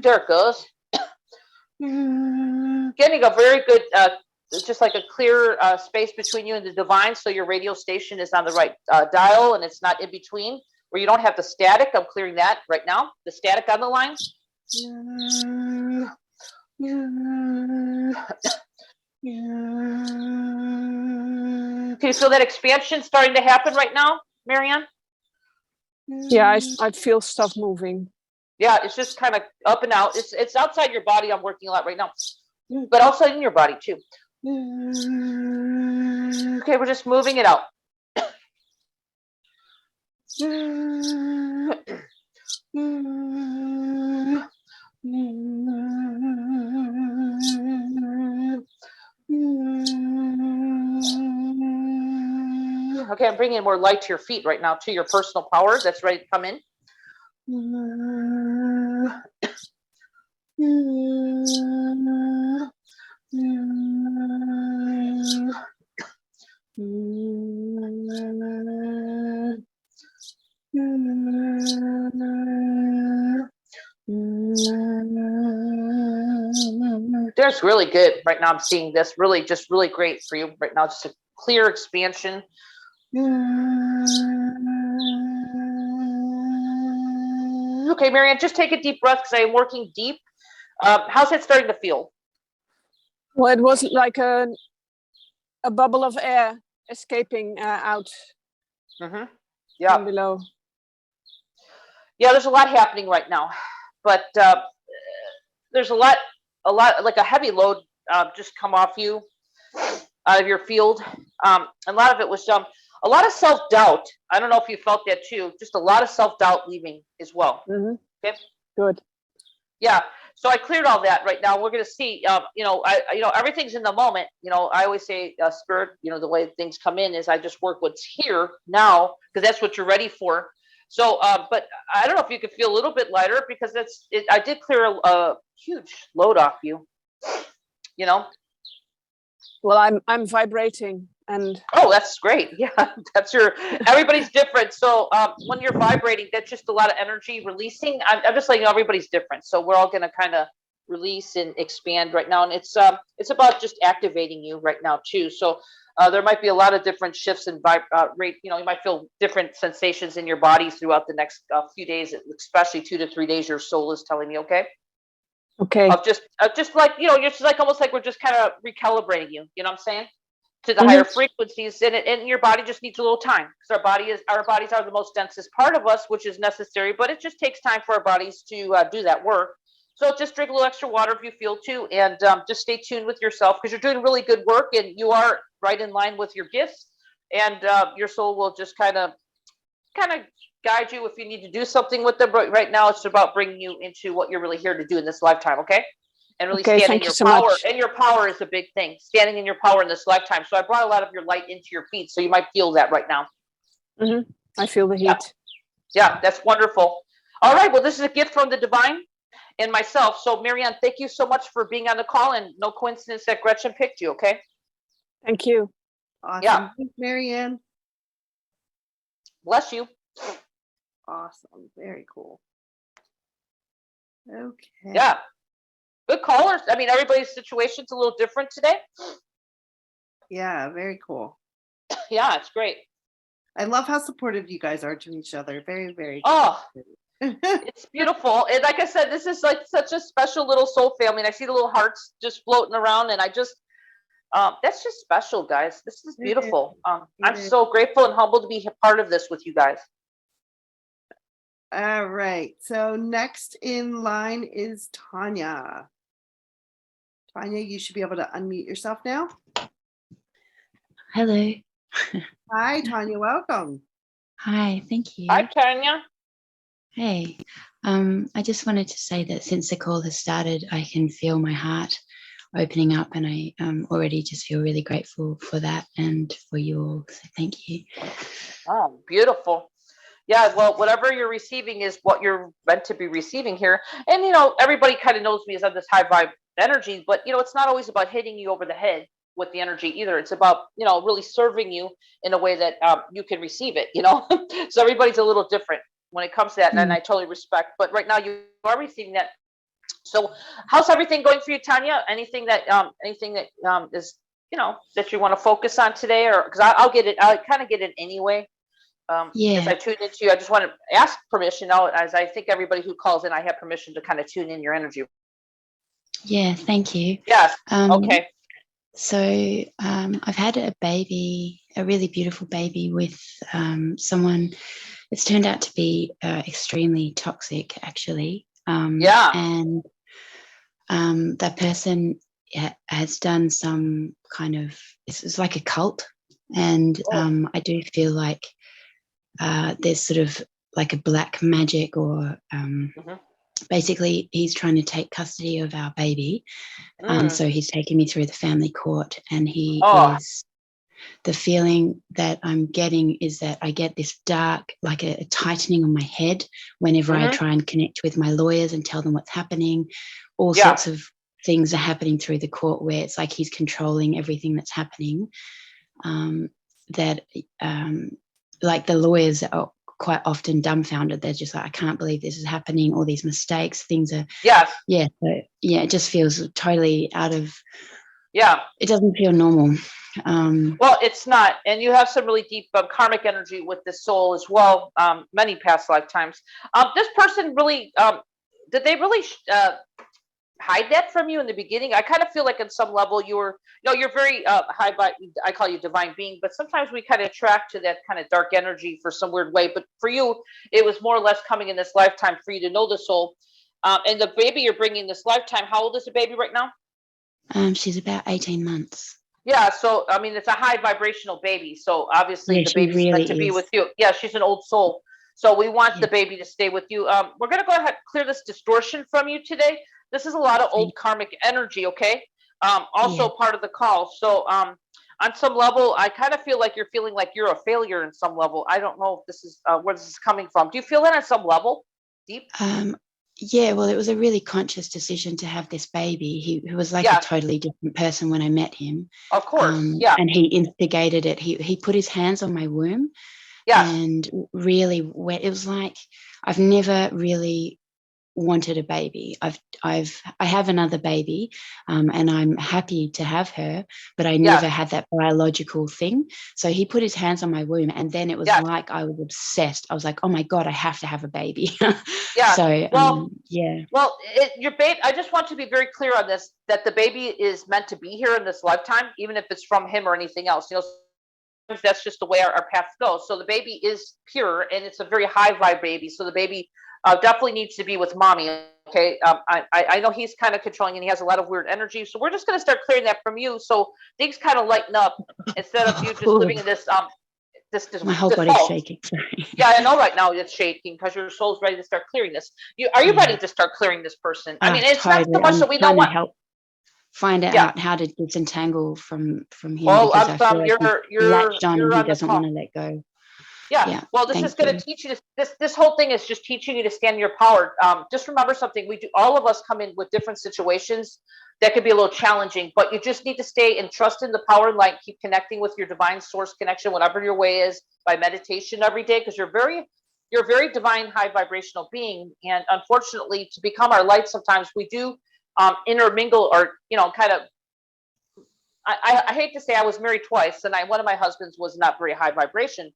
S2: There it goes. Getting a very good, just like a clear space between you and the divine, so your radio station is on the right dial and it's not in between, where you don't have the static. I'm clearing that right now, the static on the line. Can you feel that expansion starting to happen right now, Marianne?
S5: Yeah, I feel stuff moving.
S2: Yeah, it's just kind of up and out. It's outside your body. I'm working a lot right now, but also in your body too. Okay, we're just moving it out. Okay, I'm bringing more light to your feet right now, to your personal power that's ready to come in. That's really good right now. I'm seeing this really great for you right now. Just a clear expansion. Okay, Marianne, just take a deep breath because I am working deep. How's it starting to feel?
S5: Well, it was like a bubble of air escaping out from below.
S2: Yeah, there's a lot happening right now, but there's a lot like a heavy load just come off you out of your field. A lot of it was a lot of self-doubt. I don't know if you felt that too. Just a lot of self-doubt leaving as well. Okay,
S5: Good.
S2: Yeah. So I cleared all that right now. We're going to see, everything's in the moment. I always say, spirit, the way things come in is I just work what's here now, because that's what you're ready for. So, but I don't know if you could feel a little bit lighter, because I did clear a huge load off you,
S5: Well, I'm vibrating, and
S2: Oh, that's great. Yeah, everybody's different. So when you're vibrating, that's just a lot of energy releasing. I'm just letting you know everybody's different. So we're all going to kind of release and expand right now. And it's about just activating you right now too. So there might be a lot of different shifts in rate. You might feel different sensations in your body throughout the next few days, especially 2 to 3 days. Your soul is telling me, okay.
S5: okay.
S2: Of just like, you're just like, almost like we're just kind of recalibrating you. You know what I'm saying? To the higher frequencies, and your body just needs a little time, because our bodies are the most densest part of us, which is necessary, but it just takes time for our bodies to do that work. So just drink a little extra water if you feel to, and just stay tuned with yourself, because you're doing really good work, and you are right in line with your gifts, and your soul will just kind of guide you if you need to do something with them. But right now it's about bringing you into what you're really here to do in this lifetime. Okay. And really
S5: Okay,
S2: standing
S5: thank
S2: in
S5: you
S2: your
S5: so
S2: power.
S5: much.
S2: And your power is a big thing. Standing in your power in this lifetime. So I brought a lot of your light into your feet. So you might feel that right now.
S5: I feel the heat.
S2: Yeah. Yeah, that's wonderful. All right. Well, this is a gift from the divine and myself. So Marianne, thank you so much for being on the call, and no coincidence that Gretchen picked you. Okay.
S5: Thank you.
S1: Awesome.
S2: Yeah.
S1: Thanks, Marianne.
S2: Bless you.
S1: Awesome. Very cool. Okay.
S2: Yeah. Good callers. I mean, everybody's situation's a little different today.
S1: Yeah, very cool.
S2: Yeah, it's great.
S1: I love how supportive you guys are to each other. Very, very
S2: Oh,
S1: good.
S2: it's beautiful. And like I said, this is like such a special little soul family. And I see the little hearts just floating around, and I just, that's just special, guys. This is beautiful. I'm so grateful and humbled to be a part of this with you guys.
S1: All right. So next in line is Tanya. Tanya, you should be able to unmute yourself now.
S6: Hello.
S1: Hi, Tanya. Welcome.
S6: Hi, thank you.
S2: Hi, Tanya.
S6: Hey, I just wanted to say that since the call has started, I can feel my heart opening up, and I already just feel really grateful for that and for you all. So thank you.
S2: Oh, beautiful. Yeah, well, whatever you're receiving is what you're meant to be receiving here. And, everybody kind of knows me as I'm this high vibe energy, but, it's not always about hitting you over the head with the energy either. It's about, really serving you in a way that you can receive it, So everybody's a little different when it comes to that. And I totally respect. But right now you are receiving that. So how's everything going for you, Tanya? Anything that is, that you want to focus on today? Or because I'll kind of get it anyway.
S6: Yeah.
S2: As I tune into you, I just want to ask permission now, as I think everybody who calls in, I have permission to kind of tune in your energy.
S6: Yeah, thank you.
S2: Yes. Okay.
S6: So I've had a baby, a really beautiful baby with someone. It's turned out to be extremely toxic, actually.
S2: Yeah.
S6: And that person has done some kind of, it's like a cult. And I do feel like there's sort of like a black magic, or basically he's trying to take custody of our baby. So he's taken me through the family court, and he is, the feeling that I'm getting is that I get this dark, like a tightening on my head whenever I try and connect with my lawyers and tell them what's happening. All sorts of things are happening through the court where it's like he's controlling everything that's happening. Like the lawyers are quite often dumbfounded. They're just like, I can't believe this is happening, all these mistakes, things are, it just feels totally out of, it doesn't feel normal.
S2: Well, it's not. And you have some really deep karmic energy with this soul as well, many past lifetimes. This person really, did they really hide that from you in the beginning? I kind of feel like on some level you're very high vibe. I call you divine being, but sometimes we kind of attract to that kind of dark energy for some weird way. But for you, it was more or less coming in this lifetime for you to know the soul. And the baby you're bringing this lifetime, how old is the baby right now?
S6: She's about 18 months.
S2: Yeah, so I mean, it's a high vibrational baby. So obviously the baby's
S6: really
S2: meant to be with you. Yeah, she's an old soul. So we want
S6: Yeah.
S2: the baby to stay with you. We're going to go ahead and clear this distortion from you today. This is a lot of old karmic energy, okay? Also part of the call. So on some level, I kind of feel like you're feeling like you're a failure in some level. I don't know if this is where this is coming from. Do you feel that on some level? Deep?
S6: Yeah, well, it was a really conscious decision to have this baby. He was like
S2: Yeah.
S6: a totally different person when I met him.
S2: Of course, yeah.
S6: And he instigated it. He put his hands on my womb.
S2: Yes.
S6: And really, it was like I've never really wanted a baby. I have another baby, and I'm happy to have her, but I never had that biological thing. So he put his hands on my womb, and then it was like I was obsessed. I was like, oh my God, I have to have a baby.
S2: Yeah.
S6: So
S2: well,
S6: yeah.
S2: Well, your baby. I just want to be very clear on this: that the baby is meant to be here in this lifetime, even if it's from him or anything else. You know, sometimes that's just the way our paths go. So the baby is pure, and it's a very high vibe baby. So the baby definitely needs to be with mommy. Okay, I know he's kind of controlling, and he has a lot of weird energy. So we're just going to start clearing that from you, so things kind of lighten up instead of you just living in this
S6: my whole body's shaking. Sorry.
S2: Yeah, I know right now it's shaking because your soul's ready to start clearing this. Are you ready to start clearing this person? I mean, it's
S6: totally.
S2: not so much that we don't want.
S6: Help find out how to disentangle from him,
S2: well,
S6: because I feel like
S2: you're
S6: latched on and he
S2: on
S6: doesn't want to let go.
S2: Yeah. Well, this is going to teach you this whole thing is just teaching you to stand in your power. Just remember something. All of us come in with different situations that could be a little challenging, but you just need to stay and trust in the power and light. Keep connecting with your divine source connection, whatever your way is, by meditation every day, because you're a very divine, high vibrational being. And unfortunately, to become our light, sometimes we do intermingle, or kind of. I hate to say I was married twice, and one of my husbands was not very high vibration.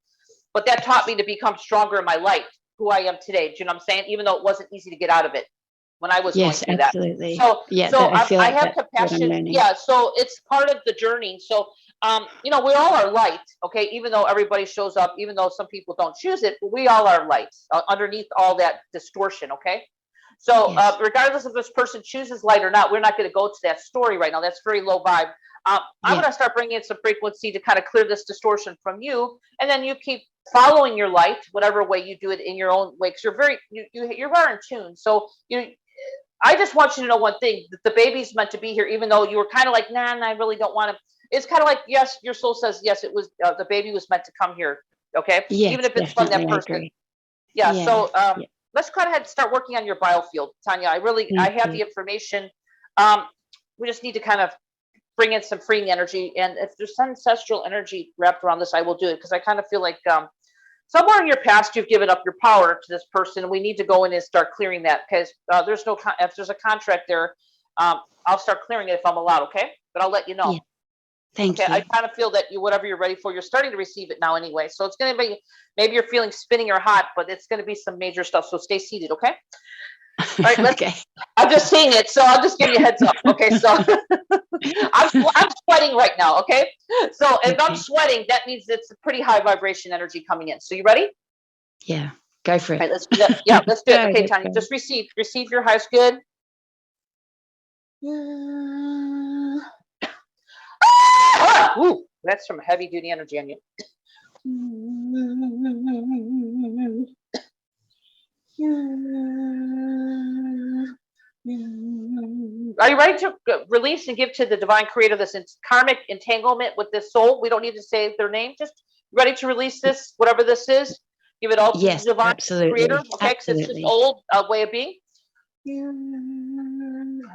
S2: But that taught me to become stronger in my light, who I am today. Do you know what I'm saying? Even though it wasn't easy to get out of it when I was going through
S6: absolutely.
S2: that. So I have compassion. Yeah, so it's part of the journey. So, we all are light, okay? Even though everybody shows up, even though some people don't choose it, but we all are light underneath all that distortion, okay? So regardless if this person chooses light or not, we're not going to go to that story right now. That's very low vibe. I'm going to start bringing in some frequency to kind of clear this distortion from you, and then you keep following your light, whatever way you do it in your own way, because you're very in tune. So I just want you to know one thing: that the baby's meant to be here, even though you were kind of like, nah, I really don't want to. It's kind of like, yes, your soul says yes. It was the baby was meant to come here, okay?
S6: Yes,
S2: even if it's from that person. So let's go ahead and start working on your biofield, Tanya. I have the information. We just need to kind of bring in some freeing energy, and if there's some ancestral energy wrapped around this, I will do it, because I kind of feel like somewhere in your past you've given up your power to this person, and we need to go in and start clearing that, because if there's a contract there, I'll start clearing it if I'm allowed, okay? But I'll let you know.
S6: Thank you.
S2: I kind of feel that whatever you're ready for, you're starting to receive it now anyway. So it's going to be, maybe you're feeling spinning or hot, but it's going to be some major stuff. So stay seated, okay? All right,
S6: okay.
S2: I'm just seeing it, so I'll just give you a heads up. Okay, so I'm sweating right now. Okay, so if I'm sweating, that means it's a pretty high vibration energy coming in. So you ready?
S6: Yeah, go for it.
S2: All right, let's do that. Yeah, let's do it. Okay, Tanya, just receive your highest good. Ooh, that's some heavy duty energy on you. Are you ready to release and give to the divine creator this karmic entanglement with this soul? We don't need to say their name. Just ready to release this, whatever this is. Give it all to the divine creator. Okay, because it's just old way of being.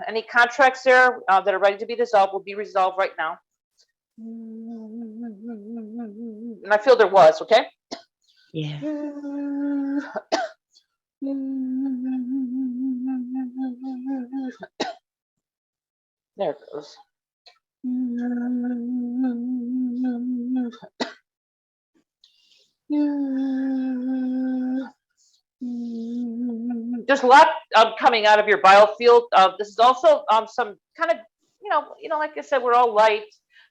S2: Any contracts there that are ready to be dissolved will be resolved right now. And I feel there was, okay?
S6: Yeah.
S2: There it goes. There's a lot coming out of your biofield. This is also some kind of, like I said, we're all light.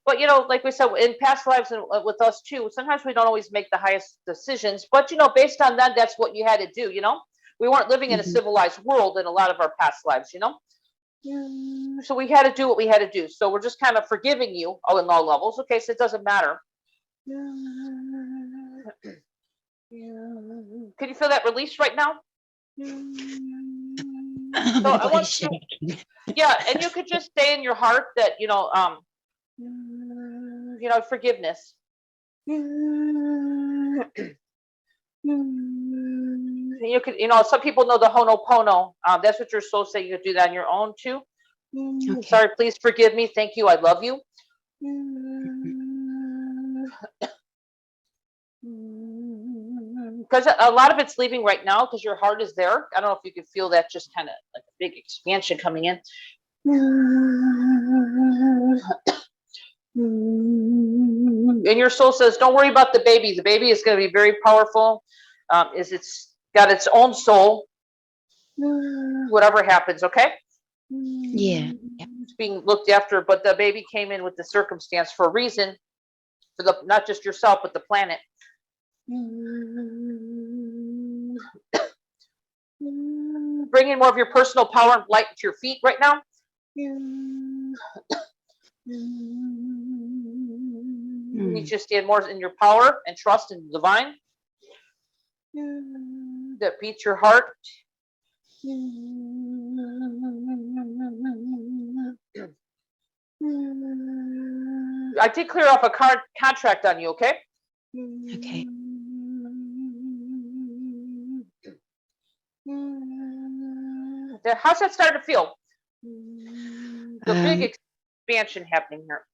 S2: But, like we said, in past lives and with us too, sometimes we don't always make the highest decisions. But, based on that, that's what you had to do, We weren't living in a civilized world in a lot of our past lives, So we had to do what we had to do. So we're just kind of forgiving you in all levels. Okay, so it doesn't matter. Can you feel that release right now?
S6: My
S2: So I
S6: body's
S2: want you,
S6: shaking.
S2: yeah, and you could just say in your heart that, forgiveness. You could, some people know the Ho'oponopono. That's what your soul say. You could do that on your own too.
S6: Okay.
S2: Sorry, please forgive me. Thank you. I love you. Because a lot of it's leaving right now because your heart is there. I don't know if you can feel that, just kind of like a big expansion coming in. And your soul says, don't worry about the baby. The baby is going to be very powerful. It's got its own soul. Whatever happens, okay?
S6: Yeah.
S2: It's being looked after, but the baby came in with the circumstance for a reason, for the not just yourself, but the planet. Bring in more of your personal power and light to your feet right now. You need to stand more in your power and trust in the divine that beats your heart. I did clear off a contract on you, okay?
S6: Okay.
S2: How's that starting to feel? The big expansion happening here.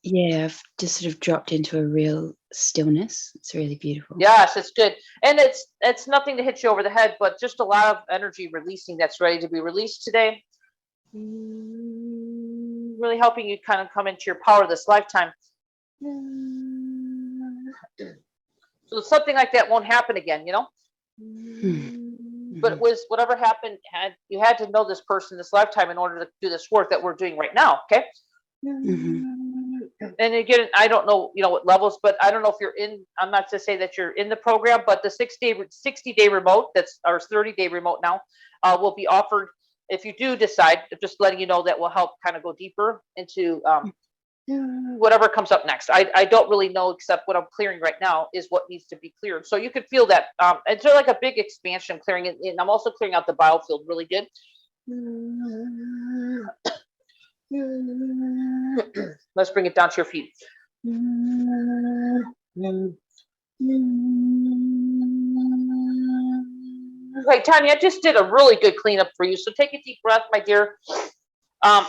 S6: Yeah, I've just sort of dropped into a real stillness. It's really beautiful.
S2: Yes, it's good. And it's nothing to hit you over the head, but just a lot of energy releasing that's ready to be released today. Really helping you kind of come into your power this lifetime. So something like that won't happen again, But it was whatever happened, you had to know this person this lifetime in order to do this work that we're doing right now, okay? And again, I don't know, what levels, but I don't know if you're in. I'm not to say that you're in the program, but the 60-day remote, that's our 30-day remote now, will be offered if you do decide. Just letting you know that will help kind of go deeper into whatever comes up next. I don't really know, except what I'm clearing right now is what needs to be cleared. So you could feel that. It's like a big expansion clearing it. And I'm also clearing out the biofield really good. Let's bring it down to your feet. Okay, Tanya, I just did a really good cleanup for you. So take a deep breath, my dear. I'm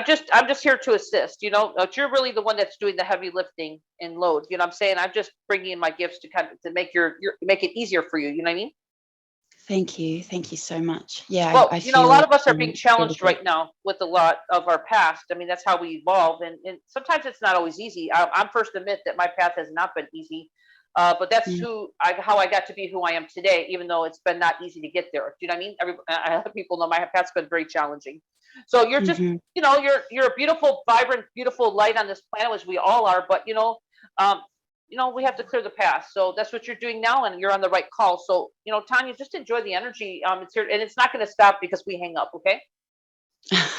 S2: just here to assist. You're really the one that's doing the heavy lifting and load. You know what I'm saying? I'm just bringing in my gifts to kind of to make make it easier for you. You know what I mean?
S6: Thank you so much. Yeah,
S2: Well,
S6: I
S2: a
S6: feel
S2: lot of us are being challenged
S6: really
S2: right now with a lot of our past. I mean, that's how we evolve, and sometimes it's not always easy. I'm first to admit that my path has not been easy, but that's how I got to be who I am today. Even though it's been not easy to get there. Do you know what I mean? I let people know my path's been very challenging. So you're just, you're a beautiful, vibrant, beautiful light on this planet, as we all are. But we have to clear the past. So that's what you're doing now, and you're on the right call. So, Tanya, just enjoy the energy. It's here, and it's not going to stop because we hang up. Okay.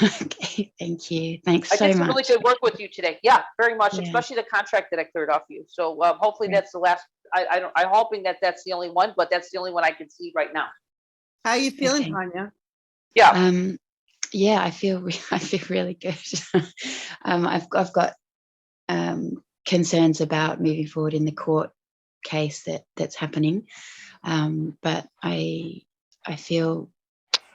S6: Okay. Thank you. Thanks so much.
S2: I did some really good work with you today. Yeah, very much, especially the contract that I cleared off you. So hopefully that's the last. I'm hoping that that's the only one, but that's the only one I can see right now.
S1: How are you feeling,
S6: Okay.
S1: Tanya?
S2: Yeah.
S6: Yeah, I feel really good. I've got concerns about moving forward in the court case that's happening, but I feel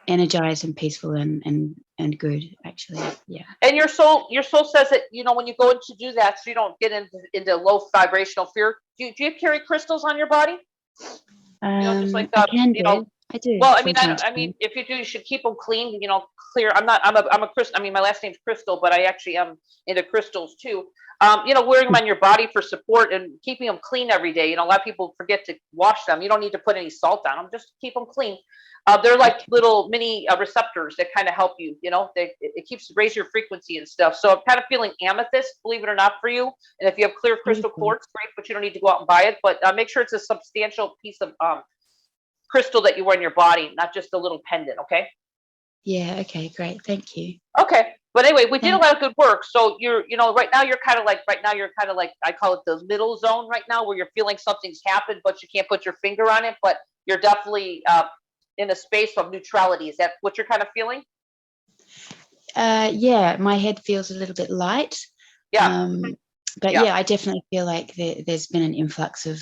S6: energized and peaceful and good, actually. Yeah.
S2: And your soul says that when you go in to do that, so you don't get into low vibrational fear. Do you carry crystals on your body? Just like
S6: I can do. I do.
S2: Well, I mean, if you do, you should keep them clean. Clear. I'm a crystal. I mean, my last name's Crystal, but I actually am into crystals too. Wearing them on your body for support and keeping them clean every day. A lot of people forget to wash them. You don't need to put any salt on them. Just keep them clean. They're like little mini receptors that kind of help you. It keeps raise your frequency and stuff. So I'm kind of feeling amethyst, believe it or not, for you. And if you have clear crystal quartz, great, but you don't need to go out and buy it. But make sure it's a substantial piece of crystal that you wear in your body, not just a little pendant. Okay.
S6: Yeah. Okay. Great. Thank you.
S2: Okay. But anyway, we did a lot of good work. So right now you're kind of like, I call it the middle zone right now, where you're feeling something's happened, but you can't put your finger on it, but you're definitely in a space of neutrality. Is that what you're kind of feeling?
S6: Yeah, my head feels a little bit light.
S2: Yeah.
S6: But
S2: Yeah.
S6: yeah, I definitely feel like there's been an influx of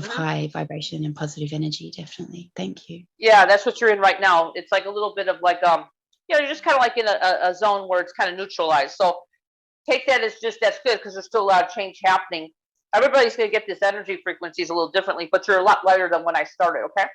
S6: high vibration and positive energy. Definitely. Thank you.
S2: Yeah, that's what you're in right now. It's like a little bit of like, you're just kind of like in a zone where it's kind of neutralized. So take that as just, that's good, because there's still a lot of change happening. Everybody's going to get this energy frequencies a little differently, but you're a lot lighter than when I started. Okay.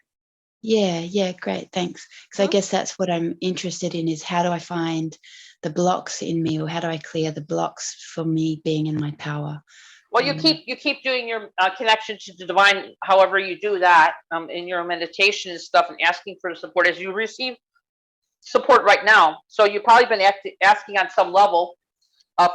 S6: Yeah, great, thanks. Because I guess that's what I'm interested in, is how do I find the blocks in me, or how do I clear the blocks for me being in my power?
S2: Well, you keep doing your connection to the divine, however you do that, in your meditation and stuff, and asking for support as you receive support right now. So you've probably been asking on some level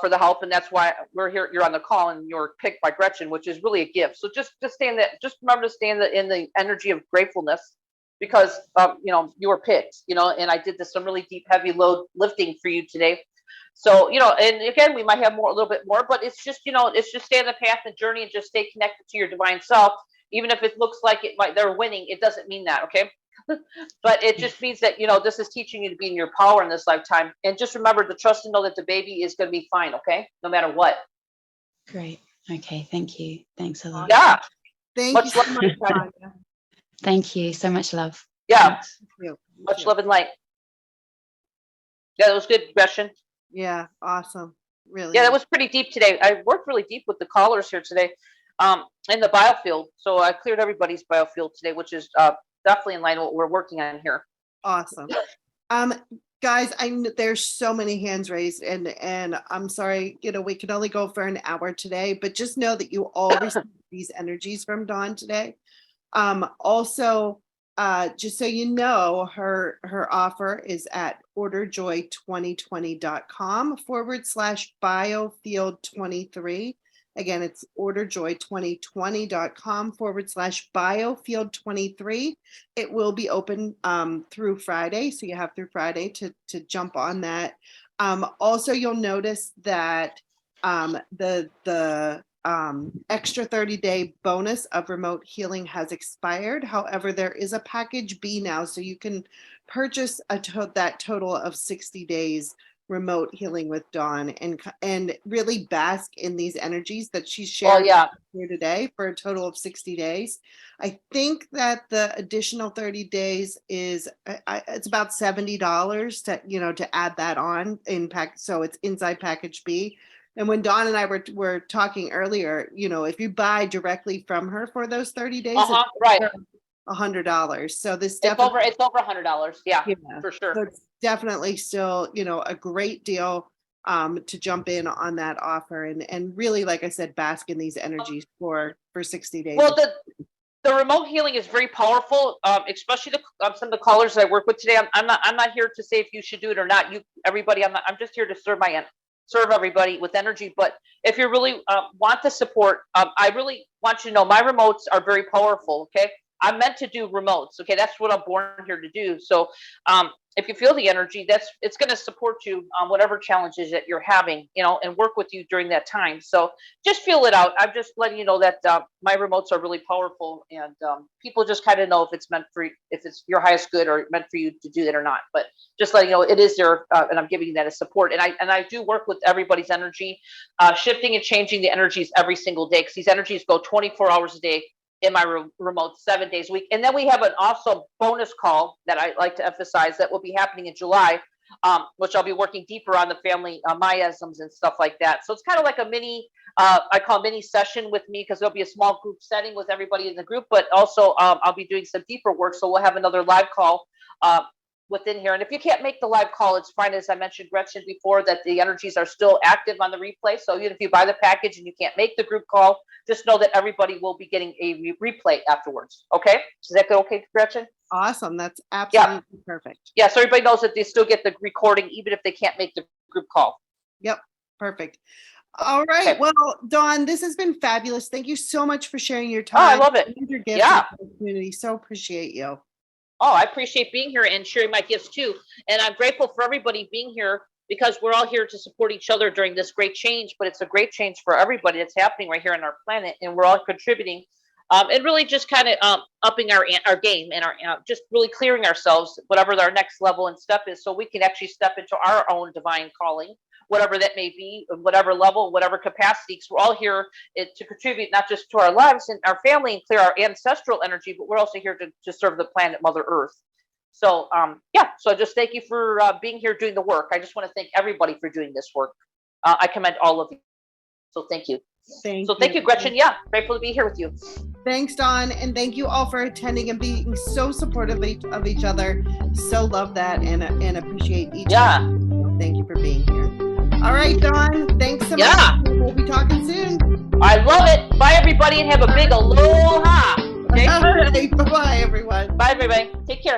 S2: for the help, and that's why we're here. You're on the call, and you're picked by Gretchen, which is really a gift. So just stay in that. Just remember to stay in the energy of gratefulness, because you were picked. And I did some really deep, heavy load lifting for you today. So and again, we might have a little bit more, but it's just it's just stay on the path and journey, and just stay connected to your divine self. Even if it looks like they're winning, it doesn't mean that. Okay. But it just means that this is teaching you to be in your power in this lifetime, and just remember to trust and know that the baby is going to be fine. Okay, no matter what.
S6: Great. Okay, thank you. Thanks a lot.
S2: Yeah.
S1: Thank you so much, Tanya.
S6: Thank you. So much love.
S2: Yeah.
S1: You
S2: Much
S1: too.
S2: love and light. Yeah, that was good, Gretchen.
S1: Yeah, awesome. Really.
S2: Yeah, that was pretty deep today. I worked really deep with the callers here today, in the biofield. So I cleared everybody's biofield today, which is definitely in line with what we're working on here.
S1: Awesome. Guys, there's so many hands raised, and I'm sorry, we can only go for an hour today, but just know that you all received these energies from Dawn today. Also, just so you know, her offer is at orderjoy2020.com/biofield23. Again, it's orderjoy2020.com/biofield23. It will be open through Friday, so you have through Friday to jump on that. Also, you'll notice that the extra 30-day bonus of remote healing has expired. However, there is a package B now, so you can purchase that total of 60 days remote healing with Dawn, and really bask in these energies that she's shared here today for a total of 60 days. I think that the additional 30 days is it's about $70 to add that on in pack, so it's inside package B. And when Dawn and I were talking earlier, if you buy directly from her for those 30 days, it's
S2: right,
S1: $100. So this definitely
S2: it's over $100. Yeah, for sure.
S1: So it's definitely still, a great deal to jump in on that offer, and really, like I said, bask in these energies for 60 days.
S2: Well, the remote healing is very powerful, especially some of the callers that I work with today. I'm not here to say if you should do it or not. Everybody, I'm just here to serve everybody with energy. But if you really want the support, I really want you to know my remotes are very powerful. Okay, I'm meant to do remotes. Okay, that's what I'm born here to do. So if you feel the energy, it's going to support you on whatever challenges that you're having, and work with you during that time. So just feel it out. I'm just letting you know that my remotes are really powerful, and people just kind of know if it's your highest good or meant for you to do that or not. But just letting you know, it is there, and I'm giving you that as support. And I do work with everybody's energy, shifting and changing the energies every single day, because these energies go 24 hours a day in my remote 7 days a week. And then we have an awesome bonus call that I like to emphasize that will be happening in July, which I'll be working deeper on the family miasms and stuff like that. So it's kind of like a mini, I call mini session with me, because there'll be a small group setting with everybody in the group, but also I'll be doing some deeper work. So we'll have another live call within here. And if you can't make the live call, it's fine. As I mentioned, Gretchen, before, that the energies are still active on the replay. So even if you buy the package and you can't make the group call, just know that everybody will be getting a replay afterwards. Okay? Is that good? Okay, Gretchen?
S1: Awesome. That's absolutely perfect.
S2: Yeah, so everybody knows that they still get the recording even if they can't make the group call.
S1: Yep. Perfect. All right. Okay. Well, Dawn, this has been fabulous. Thank you so much for sharing your time.
S2: Oh, I love it.
S1: And your gifts to the community. So appreciate you.
S2: Oh, I appreciate being here and sharing my gifts too. And I'm grateful for everybody being here because we're all here to support each other during this great change, but it's a great change for everybody that's happening right here on our planet, and we're all contributing. And really just kind of upping our game and our just really clearing ourselves, whatever our next level and step is, so we can actually step into our own divine calling, whatever that may be, whatever level, whatever capacity. Because we're all here to contribute not just to our lives and our family and clear our ancestral energy, but we're also here to serve the planet, Mother Earth. So yeah, so just thank you for being here doing the work. I just want to thank everybody for doing this work. I commend all of you. So thank you. Thank you, Gretchen. Yeah, grateful to be here with you.
S1: Thanks, Dawn, and thank you all for attending and being so supportive of each other. So love that and appreciate each other. So thank you for being here. All right, Dawn, thanks so much. We'll be talking soon.
S2: I love it. Bye, everybody, and have a big aloha. Okay?
S1: All right, bye-bye, everyone.
S2: Bye, everybody. Take care.